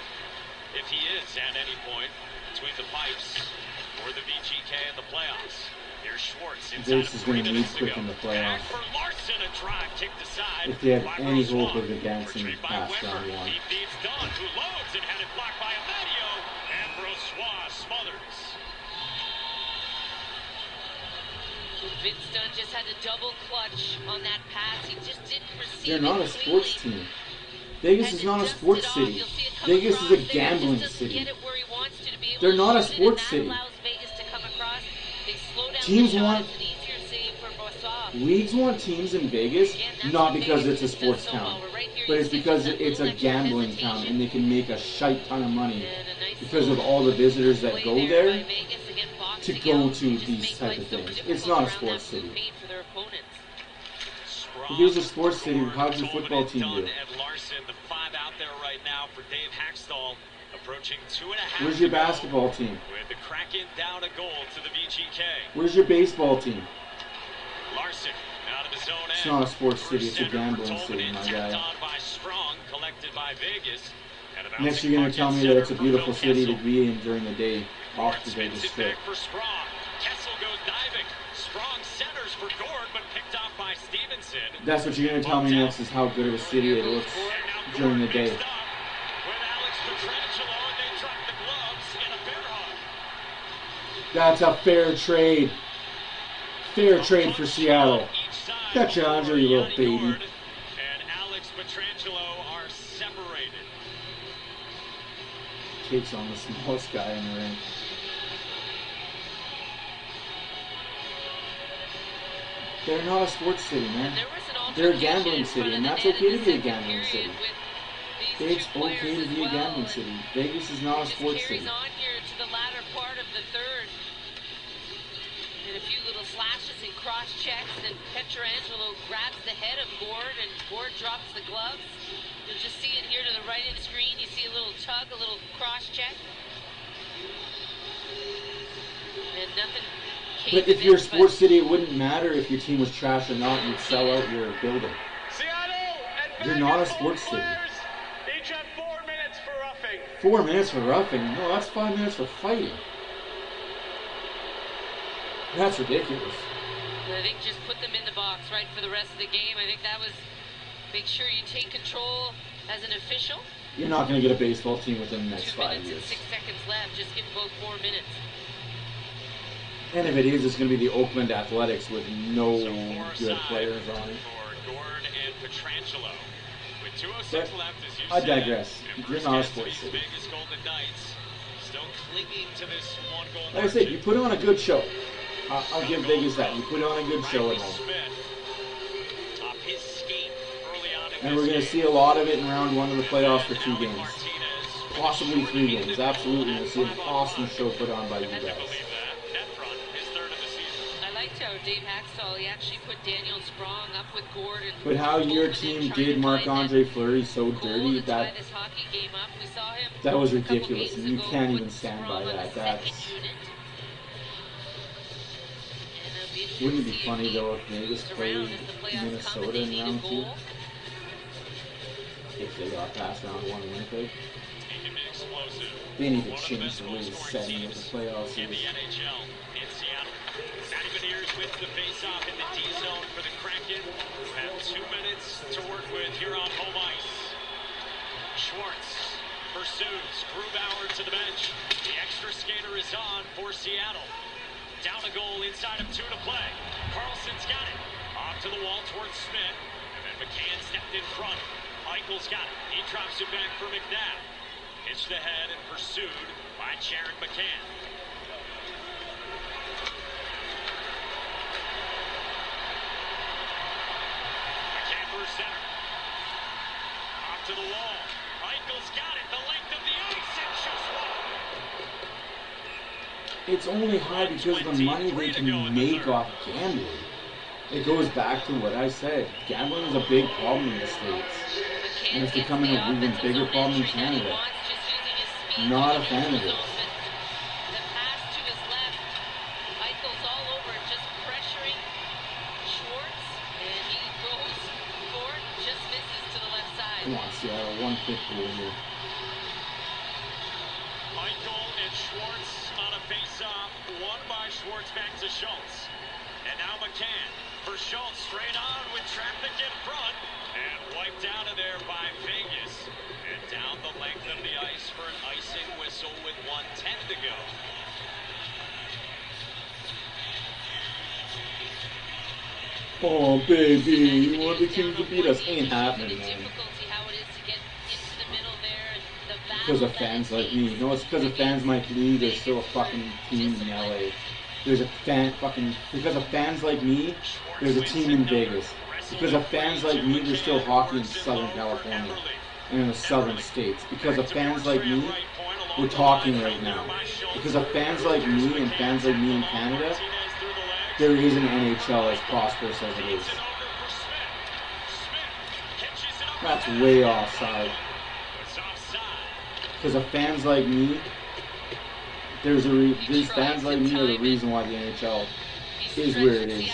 Speaker 9: if he is at any point between the pipes for the VGK and the playoffs. Here's Schwartz
Speaker 2: Vegas is going to need Quick in the playoffs.
Speaker 9: Larson, a drive kicked aside.
Speaker 2: If they have any hope of advancing past round one.
Speaker 9: He beats Dunn, who loads and had it blocked by Amadio, and Brossoit smothers.
Speaker 8: Vince Dunn just had a double clutch on that pass. He just didn't receive
Speaker 2: They're not
Speaker 8: it
Speaker 2: a sports
Speaker 8: cleanly.
Speaker 2: team. Vegas is not a sports city. Vegas is a gambling city. They're not a sports city. Teams want leagues want teams in Vegas not because it's a sports town, but it's because it's a gambling town and they can make a shite ton of money because of all the visitors that go there to go to these type of things. It's not a sports city. If it was a sports city, how'd your football team do? Where's your basketball team?
Speaker 9: With the Kraken down a goal to the VGK.
Speaker 2: Where's your baseball team?
Speaker 9: Larson out of his own
Speaker 2: It's
Speaker 9: end.
Speaker 2: not a sports city, it's a gambling city, my guy.
Speaker 9: By Strong, collected by Vegas.
Speaker 2: Next you're going to tell me that it's a beautiful city to be in during the day off the Vegas Strip.
Speaker 9: For Strong. Kessel goes diving. Strong centers for Gord, but picked off by Stevenson.
Speaker 2: That's what you're going to tell me next is how good of a city it looks during the day. That's a fair trade. Fair trade for Seattle. Catch on, you little baby.
Speaker 9: And Alex Petrangelo are separated.
Speaker 2: Takes on the smallest guy in the ring. They're not a sports city, man. They're a gambling city, and that's okay to be a gambling city. It's okay to be a gambling city. Vegas is not a sports city.
Speaker 8: On here to the latter part of the third. And a few little slashes and cross checks, and Pietrangelo grabs the head of Gord, and Gord drops the gloves. You'll just see it here to the right of the screen. You see a little tug, a little cross check. And nothing.
Speaker 2: But if you're a sports city, it wouldn't matter if your team was trash or not. You'd sell out your building. You're not a sports city.
Speaker 5: Each have 4 minutes for roughing.
Speaker 2: 4 minutes for roughing? No, that's 5 minutes for fighting. That's ridiculous.
Speaker 8: I think just put them in the box, right, for the rest of the game. I think that was make sure you take control as an official.
Speaker 2: You're not going to get a baseball team within the next 5 years.
Speaker 8: 6 seconds left. Just give both 4 minutes.
Speaker 2: And if it is, it's going to be the Oakland Athletics with no good players on it.
Speaker 9: For Gord and Pietrangelo. With 2:06 left, as you
Speaker 2: I
Speaker 9: said,
Speaker 2: digress. You're not a sports
Speaker 9: these
Speaker 2: city.
Speaker 9: Vegas Golden Knights still clinging to this one-goal
Speaker 2: Like I said, you put on a good show. I'll give Vegas that. You put on a good show at home.
Speaker 9: Off his skate early on in
Speaker 2: And we're going to see a lot of it in round 1 of the playoffs for 2 games. Possibly 3 games. Absolutely. We'll see an awesome show put on by you guys.
Speaker 8: I liked how Dave Haxtell, he actually put Daniel Sprong up with Gord. And
Speaker 2: But how your team did Marc-Andre Fleury so dirty, that was ridiculous. And you can't even stand by that. Wouldn't it be funny though if Vegas played Minnesota in round 2? If they got past round 1 in Winnipeg? They need to change the way the setting of the playoffs is.
Speaker 9: Buccaneers with the face-off in the D zone for the Kraken, who have 2 minutes to work with here on home ice. Schwartz pursues Grubauer to the bench. The extra skater is on for Seattle. Down a goal, inside of 2 to play. Carlson's got it. Off to the wall towards Smith. And then McCann stepped in front. Eichel's got it. He drops it back for McNabb. Pitched ahead and pursued by Jared McCann. McCann for center. Off to the wall. Eichel's got it. The length of the ice and just one.
Speaker 2: It's only high because of the money they can make off gambling. It goes back to what I said. Gambling is a big problem in the States. And it's becoming an even bigger problem in Canada. Not a fan of it.
Speaker 8: The pass to his left. Eichel's all over it, just pressuring Schwartz. And he goes for it, just misses to the left side.
Speaker 2: Come on, Seattle, 150 here.
Speaker 9: Eichel and Schwartz on a face-off, won by Schwartz back to Schultz. And now McCann for Schultz, straight on with traffic in front, and wiped out of there by Vegas. And down the length of the ice for an icing whistle with 1:10 to go.
Speaker 2: Oh, baby, you want the Kings to beat us? Ain't happening, man. Because of fans like me. No, it's because of fans like me, there's still a fucking team in LA. There's a because of fans like me, there's a team in Vegas. Because of fans like me, there's still hockey in Southern California and in the southern states. Because of fans like me, we're talking right now. Because of fans like me and fans like me in Canada, there is an NHL as prosperous as it is. That's way offside. Because of fans like me, these fans like me are the reason why the NHL is where it is.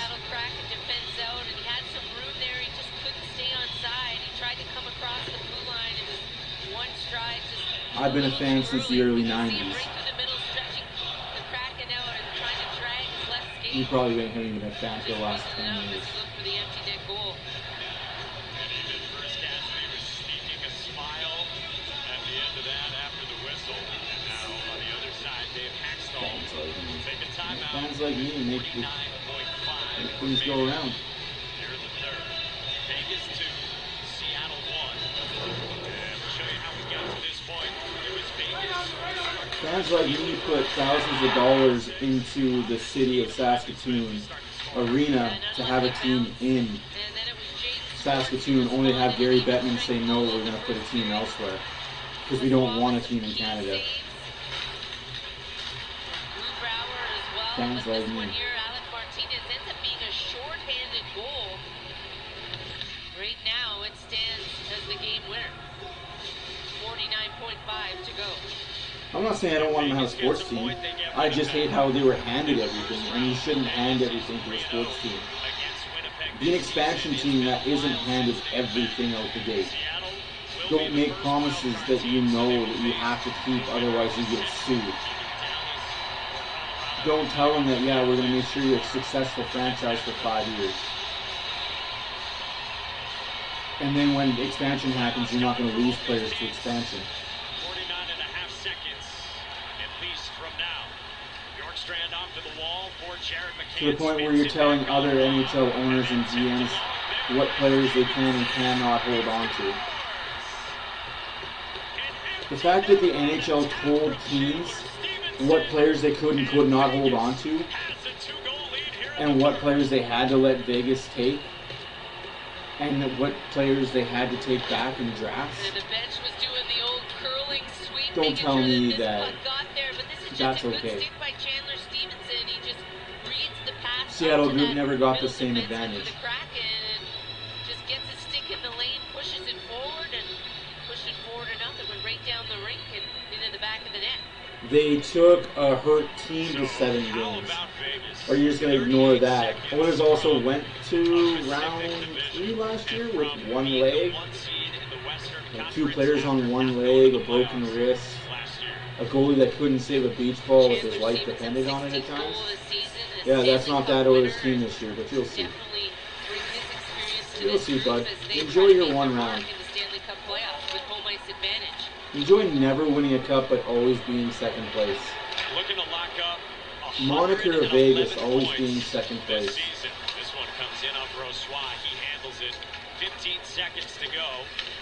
Speaker 2: I've been a fan since the early 90s. You probably haven't been a fan for the last 10 years. Fans like me make things go around.
Speaker 9: Vegas 2, Seattle 1. Show you how we got to this point. It was Vegas.
Speaker 2: Fans like me put thousands of dollars into the city of Saskatoon arena to have a team in Saskatoon, only have Gary Bettman say, no, we're going to put a team elsewhere because we don't want a team in Canada. Fans like me.
Speaker 8: Right now, it stands as the game winner. 49.5 to go.
Speaker 2: I'm not saying I don't want them to have a sports team. I just hate how they were handed everything, and you shouldn't hand everything to a sports team. Be an expansion team that isn't handed everything out the gate. Don't make promises that you know that you have to keep, otherwise you get sued. Don't tell them that, yeah, we're going to make sure you're a successful franchise for 5 years. And then when expansion happens, you're not going to lose players to expansion.
Speaker 9: 49.5 seconds, at least from now. Bjorkstrand off to the wall for Jared McCann.
Speaker 2: To the point where you're telling other NHL owners and GMs what players they can and cannot hold on to. The fact that the NHL told teams what players they could and could not hold on to, and what players they had to let Vegas take, and what players they had to take back in drafts.
Speaker 8: And the bench was doing the old curling sweep.
Speaker 2: Don't tell
Speaker 8: sure
Speaker 2: me
Speaker 8: that
Speaker 2: that
Speaker 8: there, but this is
Speaker 2: that's
Speaker 8: just a good
Speaker 2: okay.
Speaker 8: stick by Chandler Stevenson. He just reads the pass.
Speaker 2: Seattle group never got the same advantage.
Speaker 8: The Kraken and just gets a stick in the lane, pushes it forward, and pushed it forward enough that went right down the rink and into the back of the net.
Speaker 2: They took a hurt team to 7 games. Or you're just going to ignore that. Oilers also went to round 3 last year with one leg. Like 2 players on one leg, a broken wrist, a goalie that couldn't save a beach ball with his life depending on it at times. Yeah, that's not that Oilers team this year, but you'll see. You'll see, bud. Enjoy your one round. Enjoy never winning a cup, but always being second place.
Speaker 9: Looking to lock up
Speaker 2: Moniker of Vegas, always being second place.
Speaker 9: This one comes in on Brossois. He handles it. 15 seconds to go.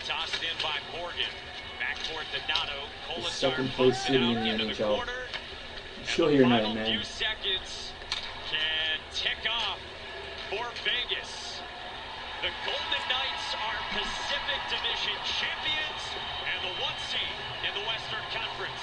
Speaker 9: Tossed in by Morgan. Backcourt Donato.
Speaker 2: Second place city in the NHL. Chill here tonight, man.
Speaker 9: Few seconds can tick off for Vegas. The Golden Knights are Pacific Division champions and the 1 seed in the Western Conference.